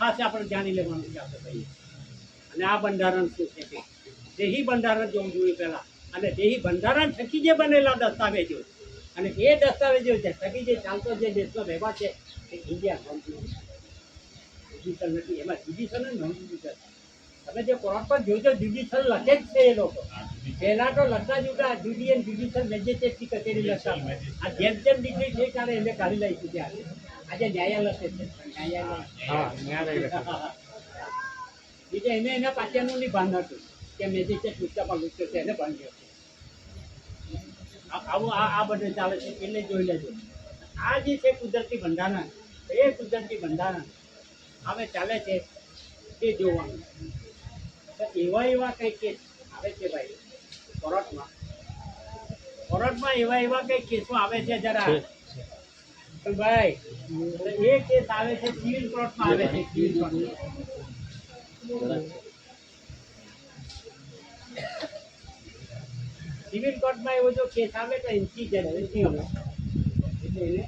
ખાસ આપણે જાણી લેવાનું છે આપણે ભાઈ. અને આ બંધારણ શું છે તે દેહી બંધારણ જોવું જોઈએ પહેલાં. અને દેહી બંધારણ થકી જે બનેલા દસ્તાવેજો અને એ દસ્તાવેજો છે થકી જે ચાલતો જે દેશનો વ્યવહાર છે એ ઇન્ડિયા જ્યુડિશિયલ નથી. એમાં જ્યુડિશિયલ અને નોન જ્યુડિશિયલ તમે જે કોર્ટ પર જોઈજો જ્યુડિશિયલ લખે જ છે એ લોકો. પહેલા તો લખતા જ ઉઠા જ્યુડિયન જ્યુડિશિયલ મેજિસ્ટ્રેટની કચેરી લખતા. આ જેમ જેમ ડિગ્રી થઈ ત્યારે એને કાઢી લઈશું ત્યાં આજે ન્યાયાલય છે ન્યાયાલય. બીજે એને એના પાછળનું નહીં ભાન હતું કે મેજિસ્ટ્રેટ પુસ્તકમાં લૂટતો છે એને ભાન ગયો. આવું આ બધું ચાલે છે એટલે જોઈ લેજો. આ જે છે કુદરતી બંધારણ એ કુદરતી બંધારણ હવે ચાલે છે તે જોવાનું. તો એવા કંઈ કેસ આવે છે ભાઈ કોર્ટમાં એવા કંઈ કેસો આવે છે જરા ભાઈ. એ કેસ આવે છે સિવિલ કોર્ટમાં આવે છે સિવિલ કોર્ટમાં. સિવિલ કોર્ટમાં એવો જો કેસ આવે તો એનસી જજ નથી આવે એટલે એને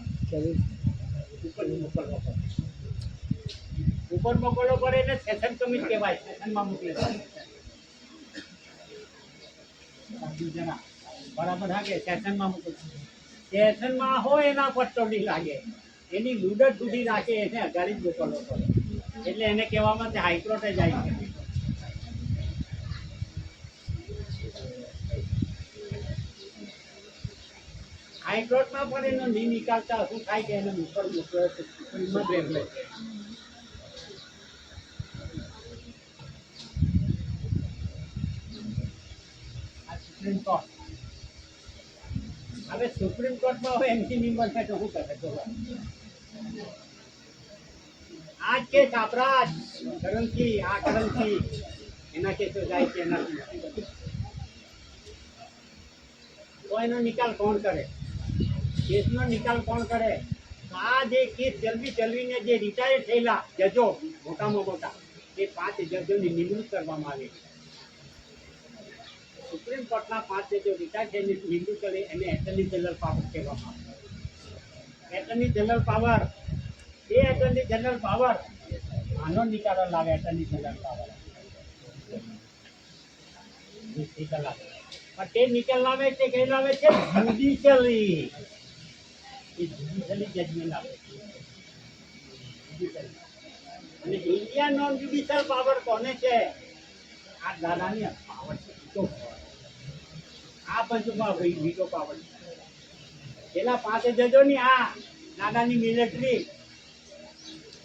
ઉપર મોકલવો પડે એટલે સેશન કમિટી કહેવાય. સેશનમાં મોકલે જરા બરાબર હાકે સેશનમાં મોકલે. સેશનમાં હોય એના પર તો નહીં લાગે એની મુદત સુધી રાખે એને અગાડી જ મોકલવો પડે એટલે એને કહેવામાં તે હાઈકોર્ટે જાય છે. હાઈકોર્ટમાં પણ એનો નહીં નીકાળતા શું થાય કે એને ઉપર મોકલે સુપ્રીમ કોર્ટ. હવે સુપ્રીમ કોર્ટમાં હોય એમસી નિમન થાય તો શું કરે તો આ કેસ આપણા કરણથી આ કરણથી એના કેસો જાય છે એના તો એનો નિકાલ કોણ કરે? કેસનો નિકાલ કોણ કરે? આ જે કેસ ચલવીને જે રિટાયર થયેલા જજો મોટામાં મોટા એ 5 જજોની નિમણૂક કરવામાં આવી. સુપ્રીમ કોર્ટના 5 જજો રિટાયર થઈને નિમણૂક કરે એને એટર્ની જનરલ પાવર કહેવામાં આવે. એટર્ની જનરલ પાવર એ એટર્ની જનરલ પાવર આનો નિકાલ લાવે. એટર્ની જનરલ પાવર પણ તે નિકાલ લાવે તે કઈ લાવે છે જ્યુડિશિયલી. એ જ્યુડિશિયલી જજમેન્ટ આવે. અને ઇન્ડિયા નોન જ્યુડિશિયલ પાવર કોને છે? આ દાદાની પાવર છે. આ પંચમાં વીટો પાવર છે. પેલા 5 જજોની આ દાદાની મિલિટરી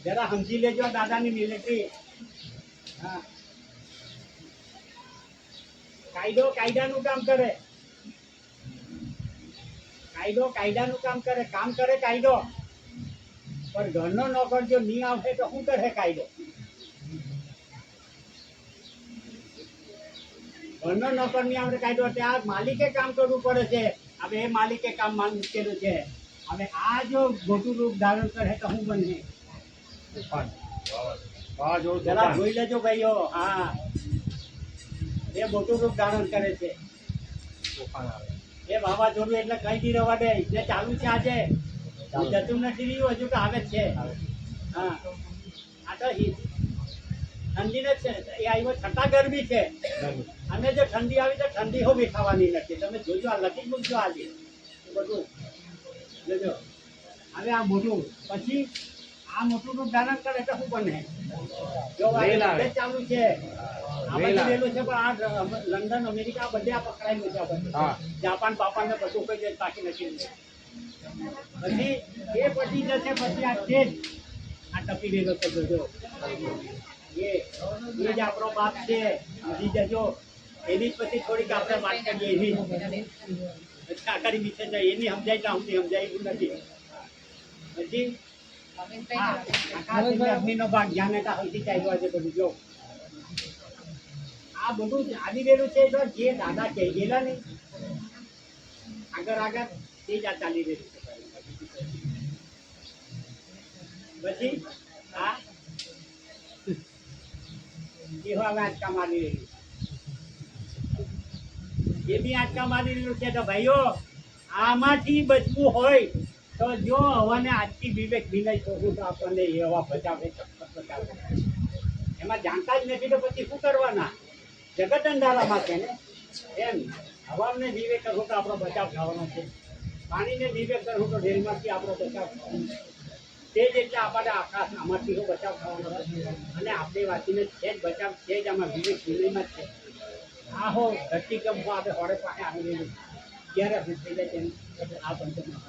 જરા સમજી લેજો. દાદાની મિલિટરી હા કાયદાનું કામ કરે. કાયદાનું કામ કરે કાયદો. પણ ઘરનો નોકર જો નહીં આવે તો શું કરે કાયદો? ઘરનો નોકર નહીં આવે કાયદો ત્યાં માલિકે કામ કરવું પડે છે. હવે એ માલિકે કામ મૂકેલું છે. હવે આ જો મોટું રૂપ ધારણ કરે તો શું બને? જરા જોઈ લેજો ભાઈઓ. હા એ મોટું રૂપ ધારણ કરે છે. એ વાવાઝોડું એટલે કઈ દી રવા દે એટલે ચાલુ છે. આજે જતું નથી રહ્યું હજુ તો આવે જ છે. હા આ તો ઠંડી ને છે એ આવ્યો છતાં ગરમી છે. અને જો ઠંડી આવી તો ઠંડી હો બેઠાવાની નથી. તમે જોજો આ લખી મૂકજો આજે બધું જોજો. હવે આ મોટું પછી આ મોટું રૂપ ધારણ કરે તો શું બને? જો ચાલુ છે આ બધું રેલું છે. પણ આ લંડન અમેરિકા બધે આ પકડાયેલું છે. જાપાન બાપાન ને બધું કોઈ દેશ બાકી નથી. પછી એ પછી જશે પછી આ સ્ટેજ આ ટપી રહેલો છે. જોજો એ જ આપણો બાપ છે. સમજી જજો. એની પછી થોડીક આપણે વાત કરીએ. એની કાકારી વિશે એની સમજાય ત્યાં સુધી સમજાયું નથી. પછી અગ્નિનો ભાગ જ્યાં ને ત્યાં હલતી ચાલ્યો છે બધું. જો આ બધું આવી રહેલું છે. જો જે દાદા કહી ગયેલા ને આગળ તે જ આ ચાલી રહ્યું છે. પછી હા એ હવે આંચકા મારી રહ્યું. એ બી આંચકા મારી રહ્યું છે. તો ભાઈઓ આમાંથી બચવું હોય તો જો હવાને આજથી વિવેક વિનય છોડું તો આપણને એ હવા બચાવે. બચાવ કરે. એમાં જાણતા જ નથી તો પછી શું કરવાના? જગત અંધારામાં છે ને. એમ હવાને દીવે કરવું તો આપણો બચાવ થવાનો છે, પાણીને દીવે કરવું તો રેલમાંથી આપણો બચાવ થવાનો છે. તે જ એટલે આપણને આકાશ આમાંથી બચાવ થવાનો છે. અને આપણી વાંચીને છે જ બચાવ છે જ આમાં વિવેક વિનયમાં જ છે. આ હો ધરતીકંપ આપણે હોડે પાસે આવી ગયેલું ક્યારે થઈ જાય તેમ આ પંચમાં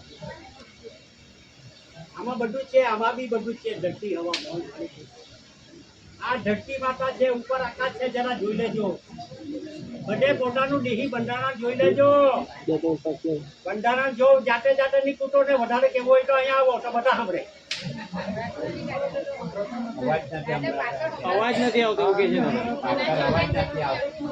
આમાં બધું છે, આમાં બી બધું છે. ધરતી હવા મોન આ ધરતી માતા છે, ઉપર આકાશ છે, જરા જોઈ લેજો. બધે પોતાનું દેહી બંધારણ જોઈ લેજો. બંધારણ જો જાતે જાતે ની કૂટો ને વધારે કેવું હોય તો અહીંયા આવો તો બધા સાંભળે. અવાજ નથી આવતો કે છે અવાજ નથી આવતો.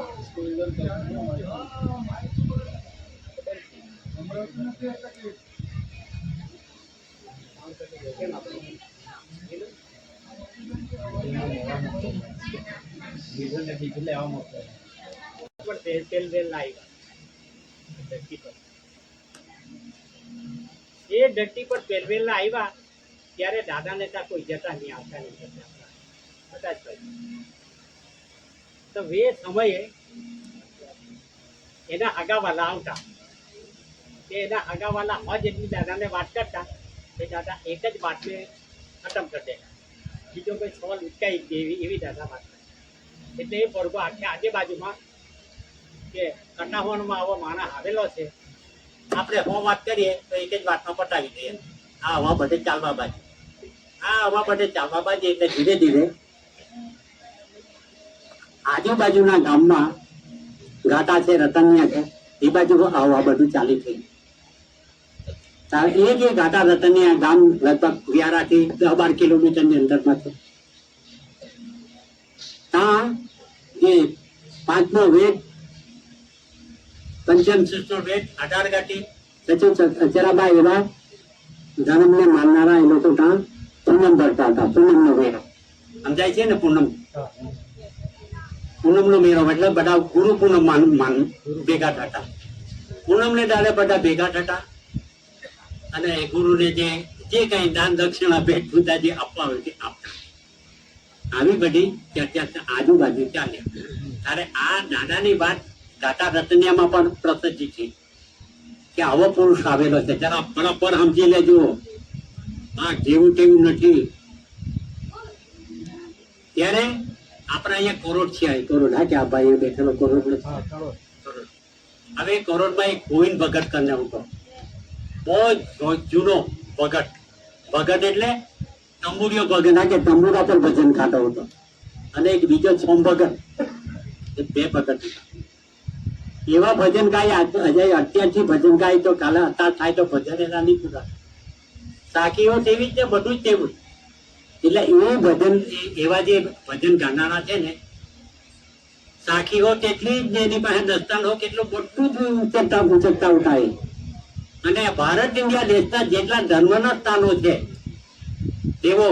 એ ધરતી પર પહેરવેલા આવ્યા ત્યારે દાદા ને ત્યાં કોઈ જતા નહીં, આવતા નહીં બધા જ તો એ સમયે એના હગાવાલા આવતા. એના હગાવાલા હજ એટલી દાદાને વાત કરતા એ દાદા એક જ વાતને ખતમ કરી દેતા, બીજો કોઈ સવાલ ઉચકાઈ દેવી એવી દાદા વાત કરતા. એટલે એ પડઘો આખી આજુબાજુમાં કે કટાહોનમાં આવો માણસ આવેલો છે, આપણે હો વાત કરીએ તો એક જ વાતમાં પટાવી દઈએ. આ હવા બધે ચાલવા બાજુ, આ હવા બધે ચાલવા બાજુ. એટલે ધીરે ધીરે આજુબાજુના ગામમાં ઘાટા છે, રતનિયા છે, એ બાજુ હવા બધું ચાલી થઈ. એ જે ઘાટા રતનિયા ગામ લગભગ વ્યારાથી 10-12 કિલોમીટરની અંદરમાં છે. ત્યાં જે 5મો વેદ, પંચમ 6નો વેદ, 18 ગાંઠી, સચિવ અચરાબા એવા ધર્મને માનનારા એ લોકો ત્યાં પૂનમ ભરતા હતા. પૂનમનો મેળો સમજાય છે ને? પૂનમનો મેળો એટલે બધા ગુરુ પૂનમ માન ભેગા થતા. પૂનમને દાડે બધા ભેગા થતા અને ગુરુને જે કઈ દાન દક્ષિણા ભેટ પૂજા જે આપવા હોય તે આપતા. આવી બધી ચર્ચા આજુબાજુ ચાલે. ત્યારે આ દાદાની વાત ગાતા રતનિયામાં પણ પ્રસિદ્ધ છે કે આવો પુરુષ આવેલો છે, જરા બરાબર સમજી લેજો. હા, જેવું તેવું નથી. ત્યારે આપણે અહીંયા કોરોડ છે, કોરોડ હા કે આ ભાઈ બેઠેલો કોરોડ નથી. હવે કોરોડમાં એક ગોવિંદ ભગત કરીને હતો, બહુ જૂનો ભગત. ભગત એટલે તંબુરીઓ ભગત, હા કે તંબુરા પર ભજન ખાતો હતો. અને એક બીજો સોમ ભગત, એ 2 ભગત એવા ભજન ગાય. અત્યારથી ભજન ગાય તો કાલે અત્યાર થાય તો ભજન એના નહીં પૂરા. સાખીઓ તેવી જ છે, બધું જ તેવું. એટલે એ ભજન એવા જે ભજન ગાનારા છે ને, સાખીઓ તેટલી જ એની પાસે દસ્તાન હો કેટલું બધું જ ઉચકતા ઉઠાય. અને ભારત ઇન્ડિયા દેશના જેટલા ધર્મના સ્થાનો છે તેવો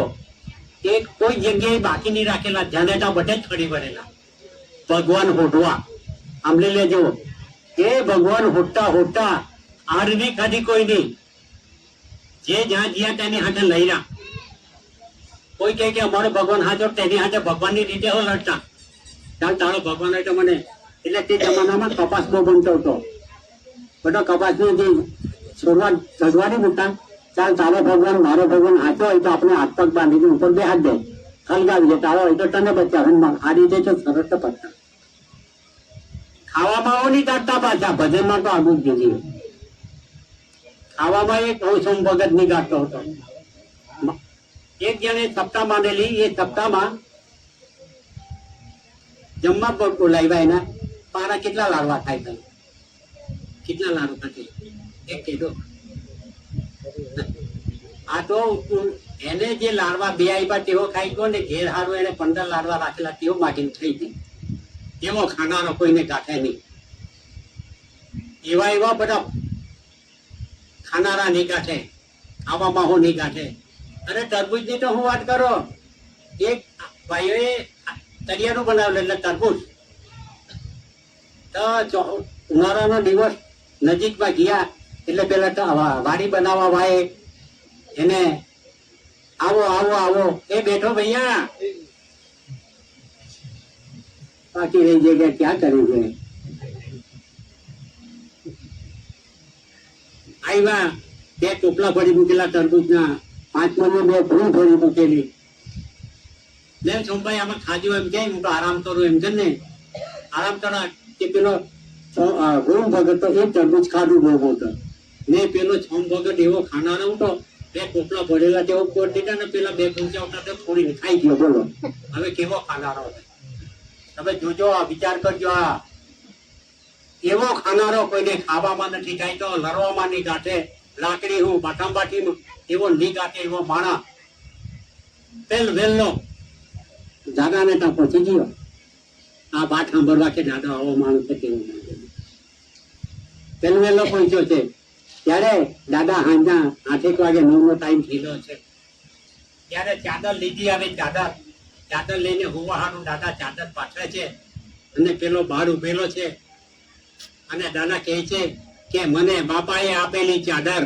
એક કોઈ જગ્યાએ બાકી નહીં રાખેલા. જનેતા બધે જ ફરી વળેલા. ભગવાન હોટવા સાંભળી લેજો, એ ભગવાન હોટા આર નહીં ખાધી કોઈ નહીં. જે જ્યાં જ્યાં તેની હાથે લઈ રહ્યા. કોઈ કહે કે અમારો ભગવાન હાથો, તેની હાથે ભગવાનની રીતે હો લડતા. ચાલ તારો ભગવાન હોય તો મને. એટલે તે જમાનામાં કપાસ બહુ બનતો હતો. બધો કપાસની જે શરૂઆત ચડવાની મૂકતા. ચાલ તારો ભગવાન મારો ભગવાન હાથો હોય તો આપણે હાથ પગ બાંધીને ઉપર 2 હાથ દે, હલગાવી દે. તારો હોય તો તને બચાવે. આ રીતે તો સરસ પડતા. ખાવામાં નહીં કાઢતા પાછા, ભજનમાં તો આગળ જ જઈએ. ખાવામાં એક સોમ ભગત ની ગાંઠતો હતો. એક જણે સપ્તાહ માંડેલી, એ સપ્તાહમાં જમવા બોલાવ્યા. એના પારા કેટલા લાડવા થાય છે? કેટલા લાડુ થશે? એક કીધું. આ તો એને જે લાડવા 2 આવ્યા તેઓ ખાઈ ગયો ને, ઘેર હારું એને 15 લાડવા રાખેલા તેઓ માગીને થઈ ગઈ. એવો ખાનારો કોઈને ગાંઠે નહીં. એવા બધા ખાનારા નહીં ગાંઠે, આવામાં હું નહીં ગાંઠે. અને તરબૂચની તો હું વાત કરો, એક ભાઈઓએ તરિયાનું બનાવેલું એટલે તરબૂચ. તો ઉનાળાનો દિવસ નજીકમાં ગયા એટલે પેલા વાડી બનાવવા વાય એને આવો આવો આવો, એ બેઠો ભૈયા. બાકી રહી જગ્યા ક્યાં કરી છે? આવ્યા, બે ટોપલા ભરી મૂકેલા તરબૂચના, 5 મણની 2 ભૂલ ભરી મૂકેલી. લે સોમભાઈ આમાં ખાજો એમ કે, હું તો આરામ કરું એમ કે ને, આરામ કરો. કે પેલો ગુણ ભગત તો એ તરબૂચ ખાધું બહુ મોટો ને, પેલો છોમ ભગત એવો ખાનારો ઉઠો, 2 ટોપલા ભરેલા તેવો કોટ દીધા ને, પેલા 2 ગુંચા ઉઠા થોડીને ખાઈ ગયો. બોલો હવે કેવો ખાનારો છે? તમે જોજો, વિચાર કરજો. આ એવો ખાનારો કોઈને ખાવામાં નથી ગાયતો, લડવામાં નહીં ગાંઠે, લાકડી હું બાટાંબાટી એવો નહીં ગાંઠે, એવો માણા પેલ વેલનો દાદા ને ત્યાં પહોંચી ગયો. આ વાત સાંભળવા કે દાદા આવો માણસ છે કેવો પેલ વેલો પહોંચ્યો છે. ત્યારે દાદા હાંજના 8 વાગે 9નો ટાઈમ થયેલો છે. ત્યારે ચાદર લીધી આવે, ચાદર લઈને હોવા હારું દાદા ચાદર પાછળ છે, અને પેલો બહાર ઉભેલો છે. અને દાદા કહે છે કે મને બાપાએ આપેલી ચાદર,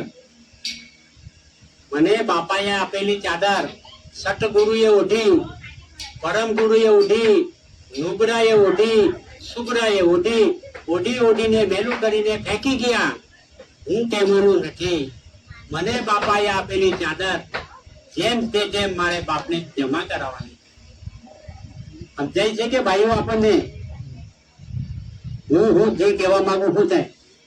મને બાપાએ આપેલી ચાદર સતગુરુએ ઓઢી, પરમ ગુરુએ ઓઢી, નુબરાએ ઓઢી, સુબરાએ ઓઢી, ઓઢીને મેલું કરીને ફેંકી ગયા. હું કહેવાનું નથી. મને બાપાએ આપેલી ચાદર જેમ તે જેમ મારે બાપને જમા કરાવવાની. સમજાય છે કે ભાઈઓ આપણને? હું જે કહેવા માંગુ છું છે,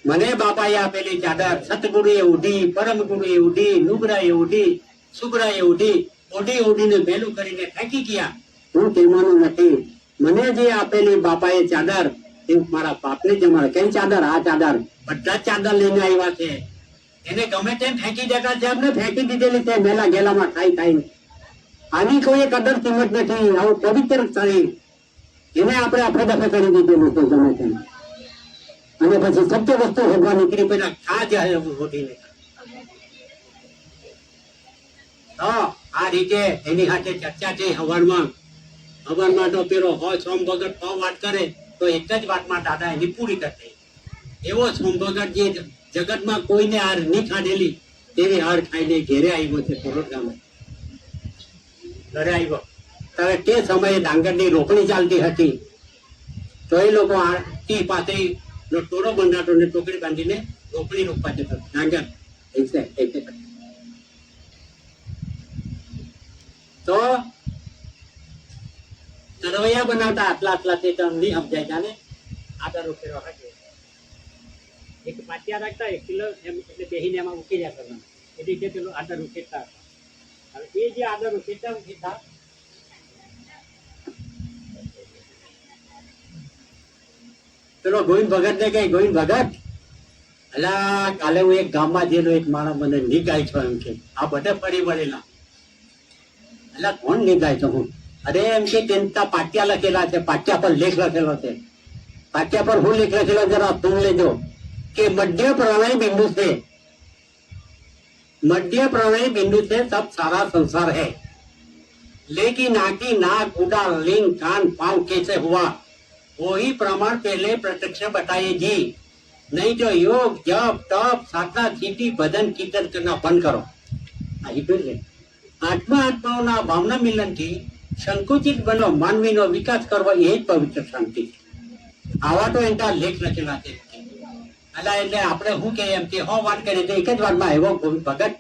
મને બાપાએ આપેલી ચાદર સતગુરુએ ઓઢી, પરમ ગુરુએ ઓઢી, નુબરાએ ઓઢી, સુબરાએ ઓઢી, ઓઢીને મેલું કરીને ફેંકી ગયા. હું કહેવાનું નથી. મને જે આપેલી બાપાએ ચાદર એ મારા બાપને જમાડે. કઈ ચાદર? આ ચાદર. બધા જ ચાદર લઈને આવ્યા છે. એને ગમે તેમ ફેંકી દેતા છે, આપણે ફેંકી દીધેલી છે મેલા ગેલામાં ખાઈ. આની કોઈ કદર કિંમત નથી. આવું પવિત્ર શરીર એને આપણે આપણે દફે કરી દીધેલું છે ગમે તેમ. અને પછી સત્ય વસ્તુ હોગવા નીકળી પેલા ખા જાય હોટીને. આ રીતે એની સાથે ચર્ચા છે. હવારમાં તો પેલો હોય સોમ ભગત 100 વાત કરે તો એક જ વાતમાં દાદા એની પૂરી કરતી. એવો સોમ ભગત જે જગતમાં કોઈને હાર નહીં ખાધેલી તેવી હાર ખાઈને ઘેરે આવ્યો છે. કોરોડ ગામે ઘરે આવ્યો ત્યારે તે સમયે ડાંગરની રોપણી ચાલતી હતી. તો એ લોકો આરતી પાસે ટોળો બંધાતો ને ટોકરી બાંધીને રોપણી રોપવા જતો. ડાંગર તો તરવૈયા બનાવતા આટલા તે નહીં સમજાય. જાને આદર ઉકેલો હશે. એક પાટિયા રાખતા 1 કિલો એમ એટલે બેહીને એમાં ઉકી રહ્યા કરવાના. એ રીતે પેલું આદર ઉકેલતા હતા. હવે એ જે આદર ઉકેલતા પેલો ગોવિંદ ભગત ને કઈ, ગોવિંદ ભગત અલા કાલે હું એક ગામમાં જેલો, એક માણસ મને નિગાય છો એમ કે, આ બધે ફરી વળેલા. એટલે કોણ નિગાય છો? હું અરે એમ કે તેના પાટિયા લખેલા છે, પાટિયા પર લેખ લખેલો છે. પાટિયા પર હું લેખ લખેલો જરા તું લેજો કે મધ્ય પ્રણય બિંદુ से, मध्य प्रणय बिंदु से सब सारा संसार है, लेकिन आंखी नाक उड़ा लिंग कान पांव कैसे हुआ वही प्रमाण पहले प्रत्यक्ष बताइए जी. नहीं तो योग जप तप साधना सीधी भजन कीर्तन करना बंद करो. આત્માઓના ભાવના મિલનથી સંકુચિત બનો માનવીનો વિકાસ કરવો એ જ પવિત્ર શાંતિ. આવા તો એના લેખ લખેલા છે. એટલે આપણે શું કે એમ કે વાત કરીએ તો એક જ વાતમાં એવો ભગત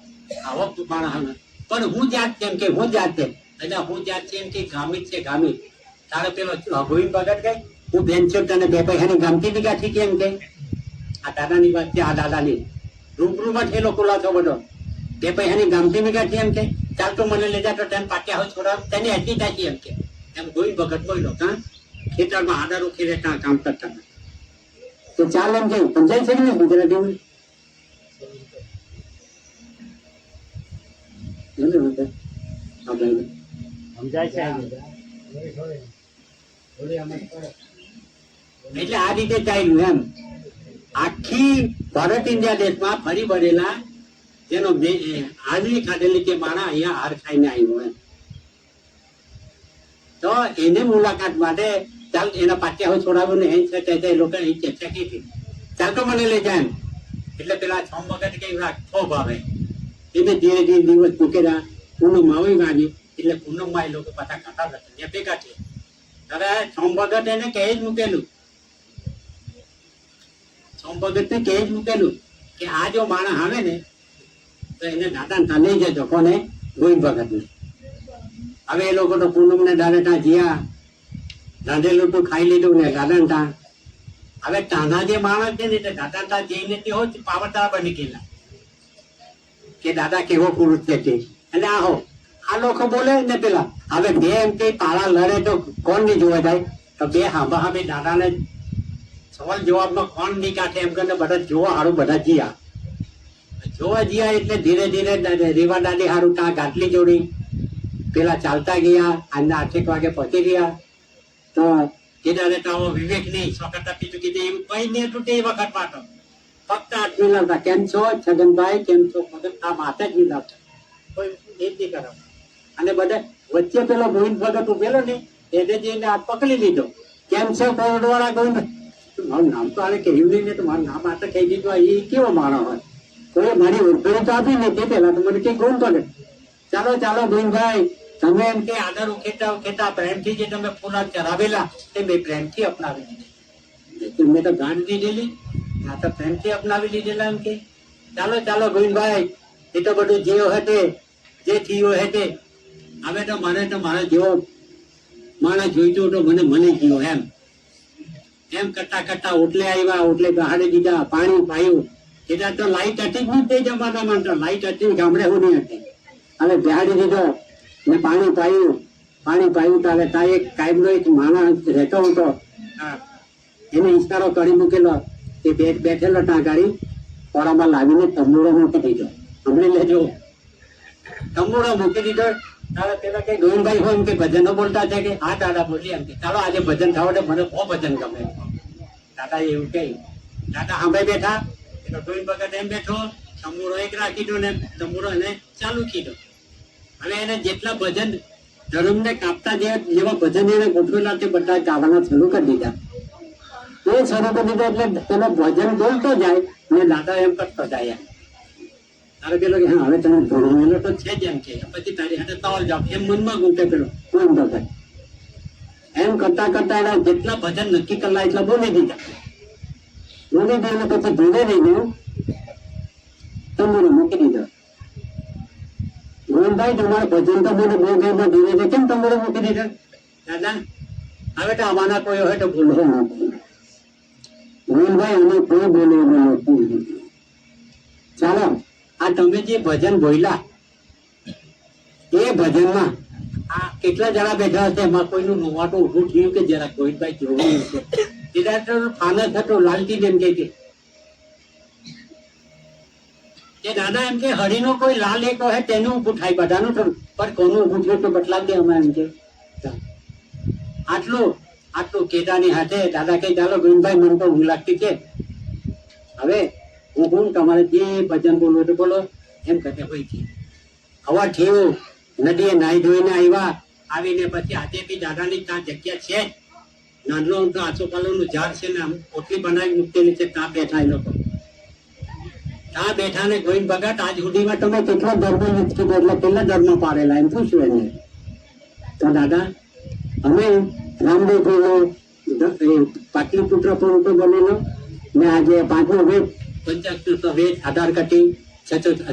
આવો માણસ. પણ હું જાત છે એમ કે હું જાત છે. એટલે હું જાત છે એમ કે ગામી છે ગામી. તારે પેલો ગોવિંદ ભગત કઈ હું બેન છું તને 2 પૈસાની ગામતી દીગાથી કેમ કે આ દાદાની વાત છે. આ દાદાની રૂબરૂમાં થયેલો ખુલાસો બધો. 2 પૈસાની ગામતી દીગાથી એમ કે ચાલ તો મને લઈ જા તો તેને પાટ્યા હોય છોડા તેને હજી થાય એમ કે એમ ગોવિંદ ભગત બોલ્યો. કાં ખેતરમાં આદર ઉખીને ત્યાં કામ કરતા તો ચાલ એમ કે સમજાય છે ને ગુજરાતીમાં? સમજાય છે. એટલે આ રીતે ચાલ્યું એમ. આખી ભારત ઇન્ડિયા દેશમાં ફરી વળેલા જેનો હાજરી ખાધેલી તે માણસ અહીંયા હાર ખાઈને આવ્યો એમ. તો એને મુલાકાત માટે ચાલ એના પાટિયા હોય છોડાવ્યું ને એ લોકો ચર્ચા કીધી ચાલ તો મને લઈ જાય એમ. એટલે પેલા છોમ વખત કઈ થોભ આવે એને ધીરે ધીરે દિવસ મૂકેલા પૂનમ આવી વાગ્યું એટલે પૂનમમાં એ લોકો પાછા ખાતા હતા ભેગા છે. હવે સોમ ભગત એને કહે જ મૂકેલું, સોમ ભગત ને કહે જ મૂકેલું કે આ જો માણસ આવે ને તો એને દાદા ને લઈ જજો. કોને? ગોવિંદ ભગત ને. હવે એ લોકો તો પૂનમ ને દાદા ત્યાં જ્યાં રાંધેલું તો ખાઈ લીધું ને દાદા ને ત્યાં. હવે તાના જે માણસ છે ને તે દાદા ત્યાં જઈને તેઓ પાવરદાર બની ગયેલા કે દાદા કેવો પુરુષ છે તે. અને આ લોકો બોલે ને પેલા હવે બે એમ કે તાળા લડે તો કોણ નહીં જોવા જાય? તો બે હાંભા હાંભે દાદાને સવાલ જવાબમાં કોણ નહીં કાઢે એમ કરીને બધા જોવા હારું બધા જોવા જ્યા એટલે ધીરે ધીરે રેવા દાદી હારું ત્યાં ગાંટલી જોડી પેલા ચાલતા ગયા. આજના 8 વાગે પહોંચી ગયા. તો કીધા તો વિવેક નહીં સ્વકર્તા પીતું કીધું એવું કઈ નહીં તૂટે એ વખત માટે ફક્ત હાથ મિલાવતા. કેમ છો છગનભાઈ? કેમ છો? આ માથે જ મિલાવતા, કોઈ એ જ નહીં કરો. અને બધા વચ્ચે પેલો ગોવિંદ ભગત ઉભેલો ને એને જઈને હાથ પકડી લીધો. કેમ છો કોરડવાળા ગોવિંદ? મારું નામ તો આને કહ્યું નહીં ને તો મારું નામ હાથે કહી દીધું. એ કેવો માણસ હોય? કોઈ મારી ઓળખાણ તો આપી ને તે પેલા તો મને કઈ ગોવિંદ ભગત. ચાલો ચાલો ગોવિંદભાઈ, તમે એમ કે આદર ઉખેતા પ્રેમથી જે તમે ફૂલ ચરાવેલા તે મેં પ્રેમથી અપનાવી દીધી. મેં તો ગાંઠ દીધેલી, આ તો પ્રેમથી અપનાવી લીધેલા એમ કે. ચાલો ચાલો ગોવિંદભાઈ, એ તો બધું જે હતે જે થયું હતે. હવે તો મારે જેવો માણસ જોઈતો હતો મને મળી ગયો એમ કરતા કરતા ઓટલે આવ્યા. ઓટલે બહાડે દીધા, પાણી પાયું. એટલે તો લાઈટ હતી જ નહીં તે જમાનામાં. તો લાઈટ હતી ગામડે હું નહીં હતી. હવે બહાડી દીધો ને પાણી પાયું તારે ત્યાં એક કાયમનો એક માણસ રહેતો હતો. એને ઈશારો કરી મૂકેલો તે બેઠેલો ત્યાં ગાડી ખોરામાં લાવીને તંબુરો મૂકી દીધો. હમણાં લેજો તંબુરો મૂકી દીધો. તારે પેલા કઈ ગોવિંદભાઈ હોય એમ કે ભજનો બોલતા છે કે હા દાદા બોલી એમ કે ચાલો આજે ભજન થવા મને બહુ ભજન ગમે. દાદા એવું કહે. દાદા સાંભળે બેઠા એટલે ગોવિંદ ભગત એમ બેઠો, તંબુરો એક રાખી દો ને તંબુરો એને ચાલુ કીધો. હવે એને જેટલા ભજન ધર્મને કાપતા જેવા ભજન એને ગોઠવેલા તે બધા ગાવાના શરૂ કરી દીધા. એ શરૂ કરી દીધા એટલે પેલો ભજન બોલતો જાય ને દાદા એમ કરતો જાય. તારે પેલો કે હા હવે તમે ભણવેલો તો છે જ એમ કે પછી તારી હાથે તવલ જાવ એમ મનમાં ગૂંટે પેલો કોણ ભગત. એમ કરતા કરતા એના જેટલા ભજન નક્કી કરેલા એટલા બોલી દીધા. બોલી દીધા પછી ધીરે રહીને તંબુરો મૂકી દીધો. ગોવિંદભાઈ તમારે ભજન તો બોલે બહુ ગેરમાં ધીરે છે, કેમ તંબુરો મૂકી દીધા? દાદા હવે તો અમારા કોઈ હોય તો બોલો ગોવિંદભાઈ અમે કોઈ બોલે ચાલો આ તમે જે ભજન બોલ્યા એ ભજનમાં આ કેટલા જણા બેઠા હશે એમાં કોઈનું મોવાટું ઊભું થયું કે જરા ગોવિંદભાઈ જોવું છે ફાનસ હતો લાલજી જેમ કે દાદા એમ કે હરિનો કોઈ લાલ એક હોય તેનું ઊભું થાય બધાનું પણ કોનું ઊભું થયું તો બતલાવી દે અમે એમ કે આટલું કેદાની હાથે દાદા કઈ ચાલો ગોવિંદભાઈ મને તો ઊંઘ લાગતી છે હવે હું તમારે જે ભજન બોલવું તો બોલો એમ કહે હોય છે. હવા થયું નદીએ નાહી ધોઈને આવીને પછી આજે બી દાદાની ત્યાં જગ્યા છે નાનો આસોપાલવનું ઝાડ છે ને આમ પોટલી બનાવી મૂકેલી છે ત્યાં બેઠા એ લોકો. ત્યાં બેઠા ને ગોવિંદ ભગત આજ સુધીમાં તમે કેટલા ધર્મ નથી કીધો એટલે કેટલા ધર્મ પાડેલા એમ પૂછ્યું એને. તો દાદા અમે રામદેવ પાટલીપુત્ર પર બનેલો ને આજે 5મો વેદ પંચાક્ષર વેદ આધાર કટી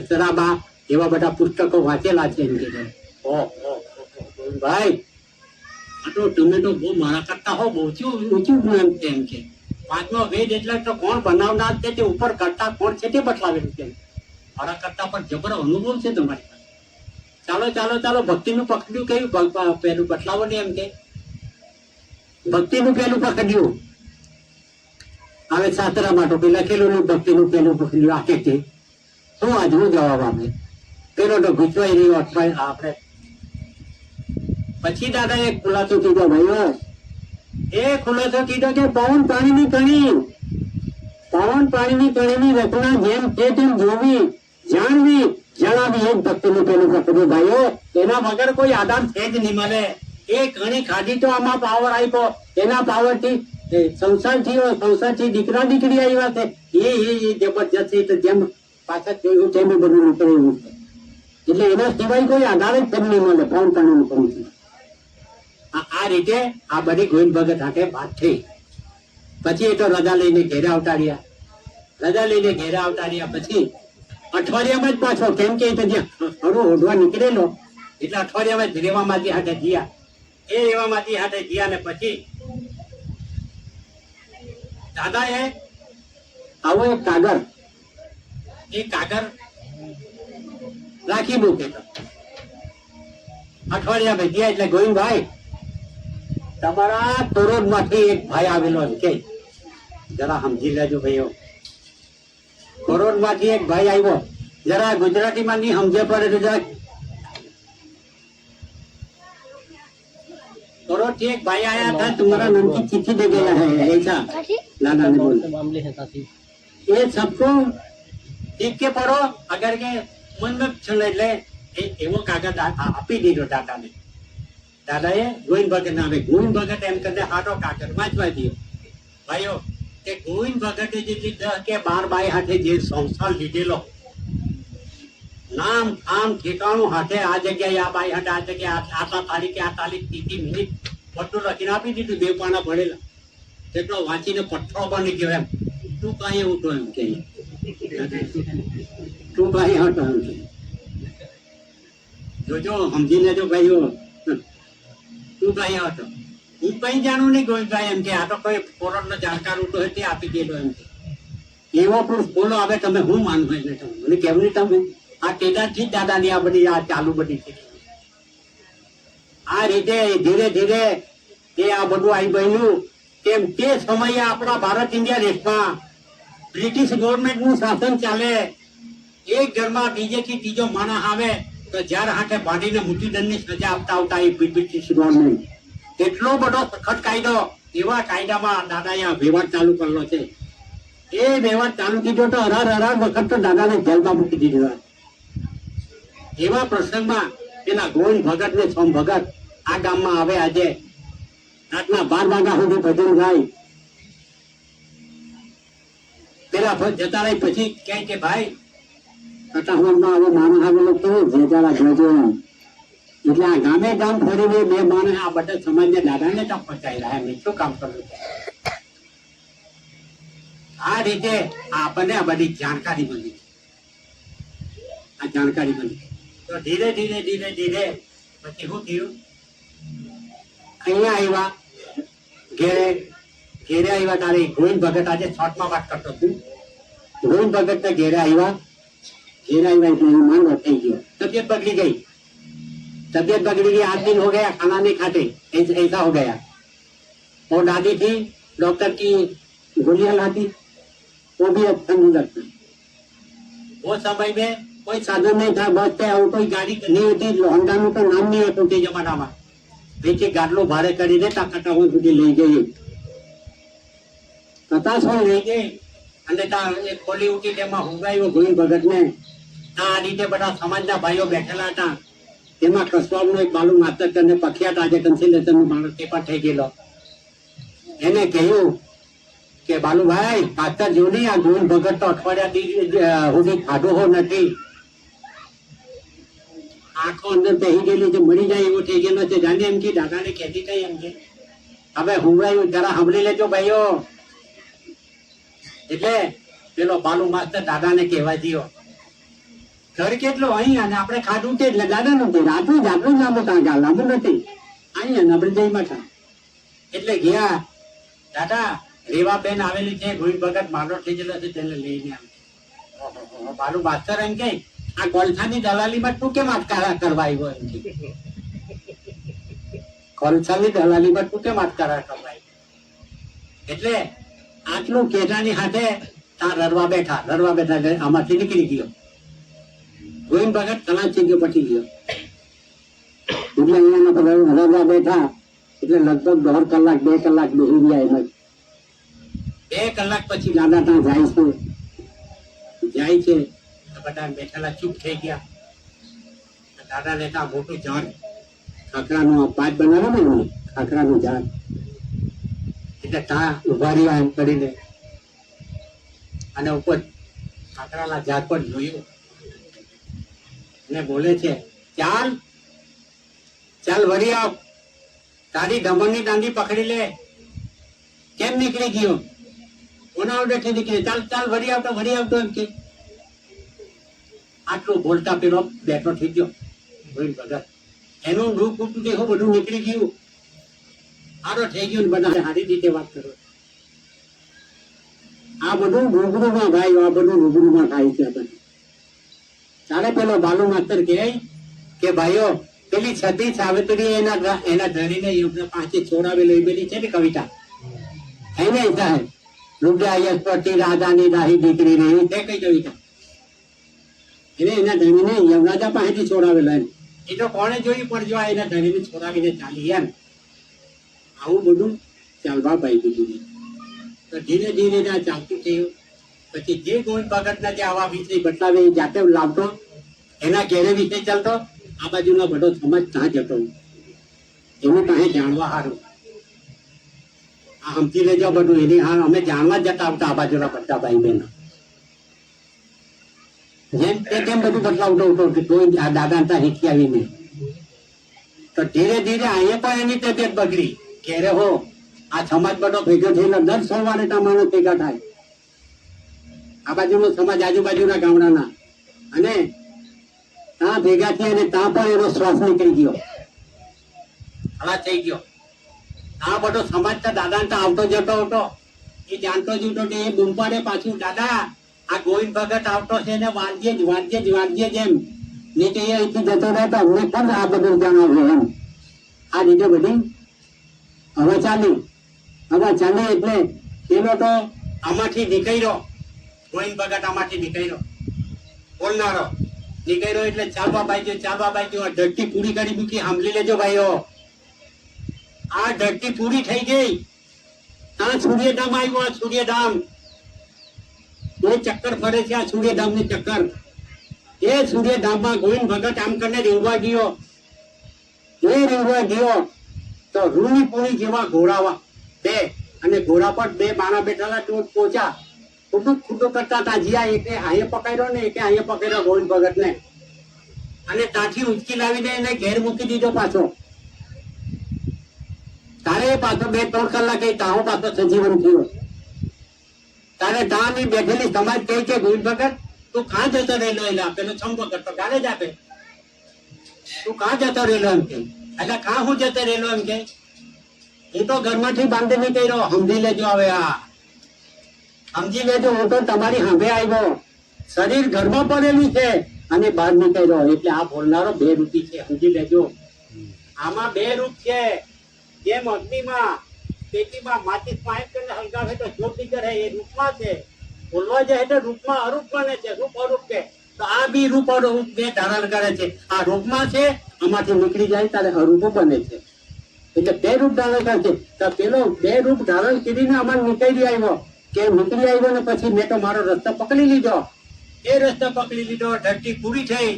ચરાબા એવા બધા પુસ્તકો વાંચેલા છે એમ કીધું. ભાઈ તમે તો બહુ મારા કરતા હો બહુ ઊંચું એમ કે 5મો વેદ એટલે તો કોણ બનાવનાર છે તે ઉપર કરતા કોણ છે તે બતલાવેલું છે. મારા કરતા પણ જબર અનુભવ છે તમારી પાસે. ચાલો ચાલો ચાલો ભક્તિનું પકડ્યું કયું પેલું બતલાવો ને એમ કે ભક્તિનું પેલું પકડ્યું. હવે શાસ્ત્રા માટે પેલા લખેલું ભક્તિનું પેલું પકડ્યું આખે તે શું આજનો જવાબ આપે પેલો તો ગુચવાઈ રહ્યો આપણે. પછી દાદા એક ખુલાસો કીધો ભાઈઓ કે પવન પાણીની કણીની રચના જેમ છે તેમ જોવી જાણવી જણાવી એક ભક્તિનું પેલું પકડ્યું ભાઈઓ. એના વગર કોઈ આધાર છે જ નહીં મળે. એ ઘણી ખાધી તો આમાં પાવર આપ્યો એના પાવર થી સંસારથી દીકરા દીકરી આવ્યા છે એ જબરજસ્ત છે. જેમ પાછળ જોયું તેમ બધું નીકળેલું છે. એટલે એના સિવાય કોઈ આધાર જ ફરી નહીં મળે. ફોન કરવાનું કરું છું. આ રીતે આ બધી ગોવિંદ ભગત સાથે વાત થઈ. પછી એ તો રજા લઈને ઘેરે આવતા રહ્યા. રજા લઈને ઘેરે આવતા રહ્યા પછી અઠવાડિયામાં જ પાછો, કેમ કે હરું ઓઢવા નીકળેલો એટલે અઠવાડિયામાં જ રેવામાંથી હાથે ગયા. એ રેવામાંથી હાથે ગયા ને પછી દાદાએ આવો એક કાગળ રાખી મૂકેલો. અઠવાડિયામાં ગયા એટલે ગોવિંદભાઈ તમારા તોરોડ માંથી એક ભાઈ આવેલો એમ કે જરા સમજી લેજો ભાઈઓ. કરોડ માંથી એક ભાઈ આવ્યો, જરા ગુજરાતીમાં નહીં સમજે પડે તો જરા. करोड़ की एक भाई आया था, तुम्हारा नाम की चिट्ठी दे गया है ऐसा लाला ने बोला। मामले है काफी ये सबको देख के पढ़ो, अगर के मन में छल ले एवो कागज आपी दीधो दादाने. દાદાએ ગોવિંદ ભગત નામે ગોવિંદ ભગત એમ કરીને હાટો કાગળ વાંચવા દયો. ભાઈઓ કે ગોવિંદ ભગતે જેટલી 10 કે 12 બાઈ હાથે જે સંસાર લીધેલો, નામ આમ ઠેકાણું હાથે આ જગ્યાએ આ બાઈ હાથે આ જગ્યાએ આટલા તારીખે આ તારીખ તિથિ મિનિટ બધું લખીને આપી દીધું. 2 પાના ભરેલા એટલો વાંચીને પથ્થરો બની ગયો. એમ તું કાંઈ ઉઠો એમ કે તું કાંઈ હટો એમ કે જોજો સમજીને જો ભાઈઓ તું કઈ હતો. હું કઈ જાણું નહીં ગોવિંદભાઈ એમ કે આ તો કોઈ કોરોના જાણકાર ઉઠો હોય તે આપી દેલો એમ કે એવો પુરુષ બોલો. હવે તમે હું માનવું એટલે તમે મને કેવું નહીં. તમે આ ટેડાથી જ દાદાની આ બધી આ ચાલુ બધી છે. આ રીતે ધીરે ધીરે એ આ બધું આવી બન્યું. તેમ તે સમયે આપણા ભારત ઇન્ડિયા દેશમાં બ્રિટિશ ગવર્મેન્ટ નું શાસન ચાલે. એક ઘરમાં બીજેથી ત્રીજો માણસ આવે તો જ્યારે હાથે બાંધીને મૃત્યુદંડની સજા આપતા આવતા એ બ્રિટિશ ગવર્મેન્ટ એટલો બધો સખત કાયદો. એવા કાયદામાં દાદાએ વ્યવહાર ચાલુ કરેલો છે. એ વ્યવહાર ચાલુ કીધો તો હરાર વખત તો દાદાને જેલમાં મૂકી દીધા. એવા પ્રસંગમાં પેલા ગોવિંદ ભગત ને સોમ ભગત આ ગામમાં આવે. આજે રાતના 12 વાગ્યા સુધી ભજન ગાય. પેલા જતા રહી પછી કહે કે ભાઈ કટાહવરમાં હવે માણસ આવેલો કેવો જેજારા જોજો. એટલે આ ગામે ગામ ફરીને 2 માણસ આ બધા સમાજને દાદાને કામ પહોંચાઈ રહ્યા. એમ એટલું કામ કરવું છે. આ રીતે આપણને આ બધી જાણકારી મળી. આ જાણકારી મળી તો ધીરે ધીરે ધીરે ધીરે પછી શું થયું, અહીંયા આવ્યા ઘેરે આવ્યા. તારે ગોવિંદ ભગત આજે શોર્ટમાં વાત કરતો છું. ગોવિંદ ભગત ઘેરે આવ્યા એટલે માંદો થઈ ગયો. तबीयत बगड़ी गई. 8 दिन हो गया खाना नहीं खाते, ऐसा हो गया. और दादी थी डॉक्टर की गोलियां लाती, वो भी अच्छा नहीं लगता. वो समय में कोई साधन नहीं था, बस पे और कोई गाड़ी नहीं होती. होंडा નું તો નામ नहीं હતું તે જમાનામાં. વેચે ગાડલો ભાડે કરીને કટાવો સુધી લઈ જઈએ. કટાસો લઈ ગઈ અને ત્યાં એક ખોલી ઉઠી તેમાં હુંગાયો ગોવિંદ ભગત ને. આ રીતે બધા સમાજના ભાઈઓ બેઠેલા હતા. તેમાં કસવાબનો એક બાલુ માસ્તર કરીને પખિયાત આજે કન્સિલેશન નો માણસ તે પણ થઈ ગયેલો. એને કહ્યું કે બાલુભાઈ માસ્તર જો નહીં, આ ગોવિંદ ભગત તો અઠવાડિયા સુધી ખાધો હો નથી. આંખો અંદર પહેરી ગયેલી છે, મરી જાય એવો થઈ ગયેલો છે. જાણે એમ કે દાદાને કહેતી કઈ એમ કે હવે હુંગાયું જરા સાંભળી લેજો ભાઈઓ. એટલે પેલો બાલુ માસ્તર દાદાને કહેવા ગયો ઘર કેટલો અહીંયા ને આપણે ખાધું છે એટલે દાદા નથી રાતું જ આટલું લાંબુ કાંઈ લાંબુ નથી અહીંયા ને આપણે જઈ માથા. એટલે ગયા દાદા રેવાબેન આવેલી છે, ગોવિંદ ભગત મારો થઈ ગયેલો છે તેને લઈને આવે. બાલુ માસ્તર એમ કે આ કોલસાની દલાલીમાં તું કેમ અટકારા કરવા આવ્યો એમ કે કોલસાની દલાલીમાં તું કેમ અટકારા કરવા આવ્યો. એટલે આટલું કેટાની હાથે ત્યાં રડવા બેઠા એટલે આમાંથી નીકળી ગયો. ગોવિંદ ભગત કલાંચી ગયો, પટી ગયો. એટલે અહીંયા રડવા બેઠા એટલે લગભગ 1.5 કલાક 2 કલાક બેસી ગયા. એમ 2 કલાક પછી દાદા ત્યાં જાય છે બધા બેઠેલા ચૂપ થઈ ગયા. દાદા ને ત્યાં મોટું ઝાડ ખાખરાનું પાઇપ બનાવે ને ખાખરાનું ઝાડ એટલે ત્યાં ઉભા રહ્યા એમ કરીને અને ઉપર ખાખરાના ઝાડ પર જોયું. ને બોલે છે, ચાલ ચાલ વળી આવ, તારી ઢમણની દાંડી પકડી લે. કેમ નીકળી ગયો? કોના ઓર્ડરથી નીકળી? ચાલ ચાલ વળી આવતો એમ કે. આટલું બોલતા પેલો બેઠો થઈ ગયો ગોવિંદ ભગત. એનું રૂપ ઉઠું દેખો બધું નીકળી ગયું. આરો થઈ ગયું ને બધા સારી રીતે વાત કરો. આ બધું રૂબરૂમાં ભાઈ, આ બધું રૂબરૂમાં થાય છે. બધું તારે પેલો બાલુ માસ્તર કહે કે ભાઈઓ પેલી સતી સાવિત્રી એના ધણીને યુગના પાંચે છોડાવેલો એ બધી છે ને કવિતા, એને સાહેબ રૂપિયા પતિ રાજાની દાહી દીકરી રહી તે કઈ કવિતા? એને એના ધણીને યમરાજા પાસેથી છોડાવેલો એમ. એ તો કોણે જોયું પણ જો એના ધણીને છોડાવીને ચાલી એમ. આવું બધું ચાલવા પાઈ દીધું. તો ધીરે ધીરે ચાલતું થયું. પછી જે ગોવિંદ ભગતના જે આવા વિષય બદલાવે એ જાતે લાવતો, એના ઘેરે વિષય ચાલતો, આ બાજુનો બધો સમાજ ત્યાં જતો. એનું કાંઈ જાણવા સારું આ સમજી લેજો બધું. એની હા અમે જાણવા જતા આવતા આ બાજુના બધા ભાઈ બહેનો. જેમ તે તેમ બધું બદલાવતો હતો કે કોઈ આ દાદા ત્યાં હીખી આવીને. તો ધીરે ધીરે અહીંયા પણ એની તબિયત બગડી. ઘેરે હો આ સમાજ બધો ભેગો થયેલો, દર સોમવારે ત્યાં માણસ ભેગા થાય. આ બાજુનો સમાજ આજુબાજુના ગામડાના, અને ત્યાં ભેગા થયા અને ત્યાં પણ એનો શ્વાસ નીકળી ગયો, હળા થઈ ગયો. આ બધો સમાજ તો દાદા ત્યાં આવતો જતો હતો. એ જાણતો જ હતો કે એ બૂમ પાડે પાછું, દાદા આ ગોવિંદ ભગત આવતો છે ને વાંચીએ જ એમ. નહીં તો એ અહીંથી જતો રહે તો અમને પણ આ બધું જણાવ્યું એમ. આ રીતે બધી હવે ચાલી એટલે પેલો તો આમાંથી નીકળ્યો, ગોવિંદ ભગત આમાંથી નીકળ્યો, બોલનારો નીકળ્યો એટલે ચાલવા બાજુ. ધરતી પૂરી કરી મૂકી. સાંભળી લેજો ભાઈઓ, આ ધરતી પૂરી થઈ ગઈ. આ સૂર્યધામ આવ્યું. આ સૂર્યધામ એ ચક્કર ફરે છે. આ સૂર્યધામ ની ચક્કર. એ સૂર્યધામમાં ગોવિંદ ભગત આમ કરીને રેવવા ગયો. તો રૂની પૂરી જેવા ઘોડા બે, અને ઘોડા પર બે માણા બેઠેલા ટોચ પોચા ખુટું કરતા હતા. જ્યાં એકે અહીંયા પકડ્યો ને એકે અહીંયા પકડ્યો ગોવિંદ ભગત ને, અને ત્યાંથી ઉંચકી લાવીને એને ઘેર મૂકી દીધો પાછો. તારે પાછો 2-3 કલાકે તાહો પાછો સજીવન થયો. તારે ની બેઠેલી સમાજ કહે છે, ગોવિંદ ભગત તું કાં જતો રહેલો? એટલે પેલો છંબો કરતો ગાલે જ આપે, તું કાં જતો રહેલો એમ કે. એટલે કાં હું જતો રહેલો એમ કે? એ તો ઘરમાંથી બાંધી નીકળ્યો. સમજી લેજો. હવે આ સમજી લેજો, હું તો તમારી સામે આવ્યો. શરીર ઘરમાં પડેલું છે અને બહાર નીકળ્યો. એટલે આ બોલનારો 2 રૂપી છે. સમજી લેજો. આમાં 2 રૂપ છે. જેમ અગ્નિમાં પેટીમાં માચિસ પાઇપ કરીને હલગાવે તો જ્યોત નીકળે, એ રૂપમાં છે. બોલવા જાય તો રૂપમાં અરૂપ બને છે, રૂપ અરૂપ છે. તો આ બી રૂપ અરૂપ 2 ધારણ કરે છે. આ રૂપમાં છે, આમાંથી નીકળી જાય ત્યારે અરૂપ બને છે. એટલે 2 રૂપ ધારણ કરે છે. તો પેલો 2 રૂપ ધારણ કરીને અમારે નીકળી આવ્યો ને પછી મેં તો મારો રસ્તો પકડી લીધો. એ રસ્તો પકડી લીધો, ધરતી પૂરી થઈ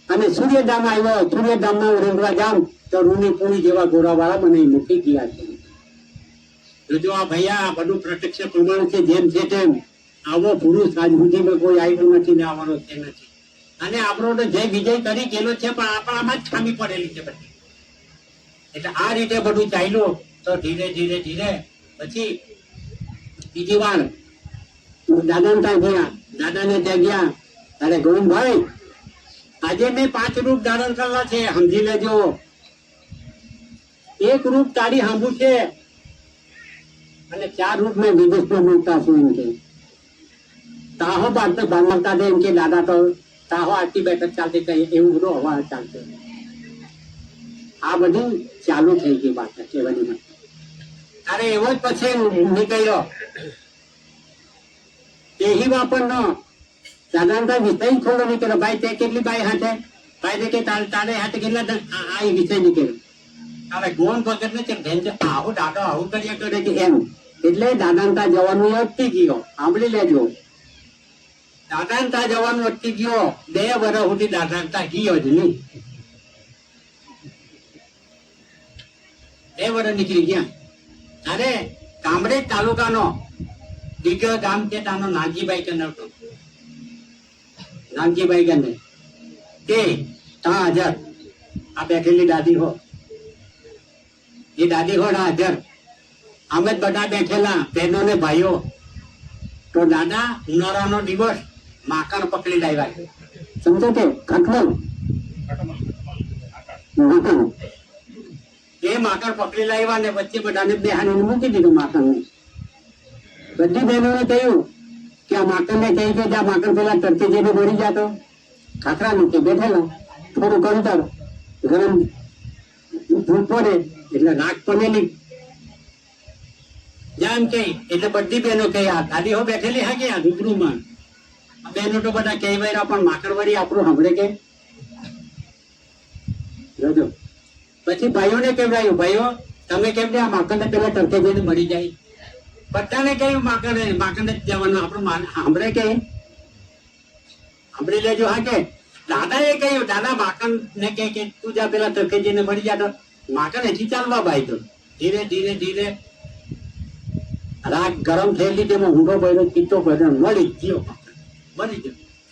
અને સૂર્યધામ આવ્યો. સૂર્યધામમાં રેંગવા જામ તો રૂની પૂરી જેવા ઘોડાવાળા મને મૂકી ગયા છે. જો આ ભૈયા બધું પ્રત્યક્ષ પ્રમાણ છે. જેમ છે તેમ આવો પુરુષ આજ સુધીમાં કોઈ આવ્યો નથી ને આવવાનો છે નથી. અને આપણો તો જય વિજય કરી ગયેલો છે, પણ આપણામાં જ ખામી પડેલી છે બધી. એટલે આ રીતે બધું ચાલ્યું. તો ધીરે પછી બીજી વાર દાદાને ત્યાં ગયા. ત્યારે ગોવિંદભાઈ આજે મેં 5 રૂપ ધારણ કરવા છે. સમજી લેજો. એક રૂપ તારી સાંભળું છે અને 4 રૂપ મેં વિદેશમાં મૂકતા છું એમ કે. તાહો બાંધતા દે એમ કે દાદા તો તાહો આટલી બેઠક ચાલતી કઈ એવું બધું હવા ચાલશે. આ બધું ચાલુ થઈ ગઈ વાત કહેવાની. અરે એવો જ પછી નીકળ્યો. એહી વાપરનો દાદા વિષય થોડો નીકળ્યો. ભાઈ તે કેટલી બાઈ હાથે? ભાઈ તે કે તારે હાથે કેટલા? આ વિષય નીકળ્યો. હવે ગોન ભગત ને આવું દાદો આવું કર્યા કરે કે એમ. એટલે દાદા ત્યાં જવાનું અટકી ગયો. સાંભળી લેજો. દાદા ત્યાં જવાનું અટકી ગયો. 2 વર્ષ સુધી દાદા ત્યાં ગયો જ નહીં. 2 વર્ષ નીકળી ગયા. અરે કામરેજ તાલુકાનો દીકરો ગામ છે, તાનો નાનજીભાઈ કનવતો. નાનજીભાઈ ગને કે ત્યાં હાજર આ બેઠેલી દાદી હો, એ દાદી હો હાજર, અમે જ બધા બેઠેલા બહેનો ને ભાઈઓ. તો દાદા ઉનાળાનો દિવસ માકડ પકડી લાવ્યા, સમજો કે ખટમલ એ માકડ પકડી લાવ્યા ને વચ્ચે બધાને બેહાડીને મૂકી દીધું માકડને. બધી બહેનોને કહ્યું કે આ માકડને કહી કે આ માકડ પેલા તરકે જઈને મરી જાતો. ખાખરા નીચે બેઠેલા, થોડું કંટાળ ગરમ ધૂપ પડે એટલે રાખ પનેલી જેમ કે એટલે બધી બહેનો કહે આ દાદી હો બેઠેલી હા કે આ રૂબરૂમાં બહેનો તો બધા કહેવાય પણ માકડ વળી આપણું સાંભળે કે જોજો. પછી ભાઈઓને કેવડાયું, ભાઈઓ તમે કેમ આ માકડને પેલા તરકે જઈને મરી જાય. બધાને કહ્યું માકડને જ જવાનું આપણું સાંભળે કે સાંભળી લેજો. હા કે દાદાએ કહ્યું, દાદા માકડ ને કે તું જા પેલા તરકે જઈને મરી જા. તો માકડ એથી ચાલવા બાય તો ધીરે ધીરે ધીરે રાગ ગરમ થયેલી તેમાં ઊંડો પડ્યો, ચીટો પડ્યો, મળી ગયો.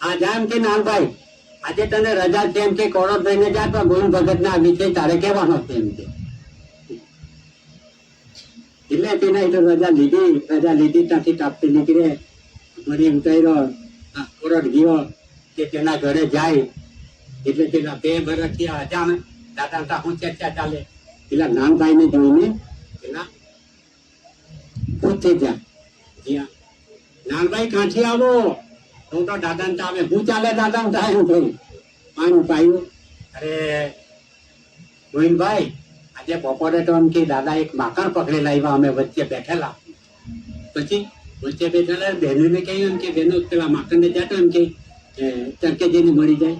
આ જેમ કે નાનભાઈ આજે તને રજા છે એમ કે કોળો થઈને જા તો ગોવિંદ ભગત ના વિષય તારે કહેવાનો છે એમ કે. એટલે તેને એટલે રજા લીધી ત્યાંથી તાપતી નીકળે મરી ઉતાર્યો કોરટ ગયો કે તેના ઘરે જાય. એટલે પેલા 2 વર્ષ થયા અચાનક દાદા હું ચર્ચા ચાલે. પેલા નાનભાઈ ને જોઈને પેલા પૂછે જ્યાં નાનભાઈ કાંઠી આવો. હું તો દાદા ને આવે હું ચાલે દાદા ને થાય થયું પાણી પાયું. અરે ગોવિંદભાઈ આજે બપોરે તો એમ કે દાદા એક માકડ પકડી લાવ્યા, અમે વચ્ચે બેઠેલા. પછી વચ્ચે બેઠેલા બહેનોને કહ્યું એમ કે બહેનો પેલા માકડ ને જાતો એમ કે તરકે જઈને મરી જાય.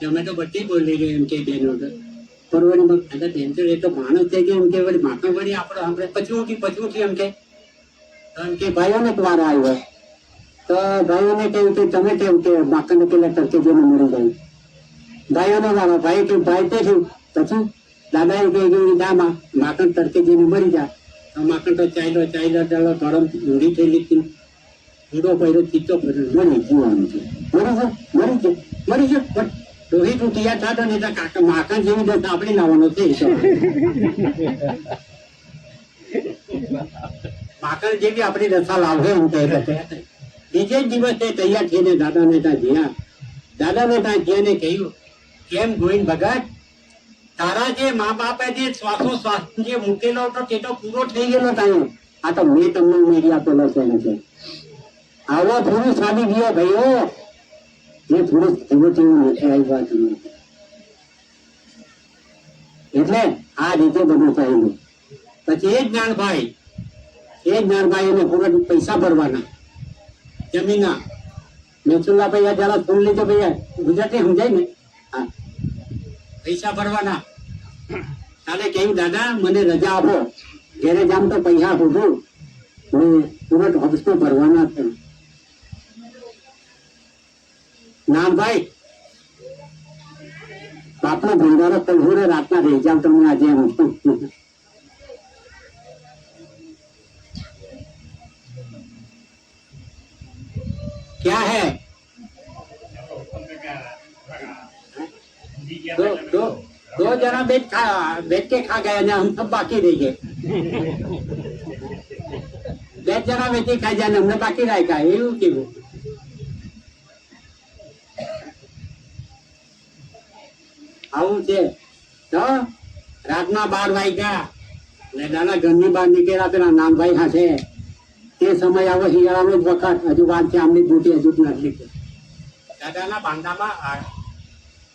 અમે તો બધી બોલી ગઈ એમ કે બહેનો તો પરવડી બેન તો એ તો માણસ છે કે એમ કે વળી માકડ વળી આપણે આપણે પછી એમ કે ભાઈઓને દ્વારા આવ્યો. તો ભાઈઓને કહ્યું કે તમે કેવું કે માકડને પેલા તરકે જઈને મરી જાય. ભાઈઓને વાળો ભાઈ કે ભાઈ તે થયું. પછી દાદાએ કહ્યું દામાં માકડ તરકે જઈને મરી જાય. તો માકડ તો ચાલ્યો ગરમ ઊંડી થયેલી ઊંડો પડ્યો, ચીતો પડ્યો, મરી જીવાનું છે. મરી ગયો રોહિત તૈયાર થતો ને કાકા માકડ જેવી દસ આપડી લાવવાનો છે. માકડ જેવી આપણી દશા લાવશે એમ કહે. બીજે જ દિવસે તૈયાર થઈને દાદાને ત્યાં જ્યાં કહ્યું કેમ ગોવિંદ ભગત તારા જે મા બાપે જે શ્વાસ જે મૂકેલો હતો તે તો પૂરો થઈ ગયેલો તાયો. આ તો મેં તમને ઉમેરી આપેલો છે. આવો પુરુષ આવી ગયો ભાઈઓ, એ પુરુષ જીવો નથી આવ્યા તમે. એટલે આ રીતે બધું થયેલું. પછી એ જ્ઞાનભાઈ એને પૂરા પૈસા ભરવાના જમીના. મેચુલ્લા ભૈયા જરા ફોન લીધો ભૈયા ગુજરાતી સમજાય ને. હા પૈસા ભરવાના. તારે કહ્યું દાદા મને રજા આપો, ઘેરે જામ તો પૈસા હોધું પૂરત હપ્તો ભરવાના છે. નાનભાઈ બાપનો ભંડારો કલ્હોરે રાતના રહી જાવ તમને આજે એમ क्या है दो जना बैठ के खा गया ना, हम सब बाकी रह गए. 2 जना બેઠી ખાઈ જાય અમને બાકી રાખ્યા. એવું કેવું આવું છે. તો રાતના 12 વાગ્યા ને દાદા ઘરની બહાર નીકળ્યા. પેલા નાનભાઈ હાથે તે સમય આવો શિયાળાનો જ વખત. હજુ વાત છે આમની બુટી હજુ નથી. દાદાના બાંધામાં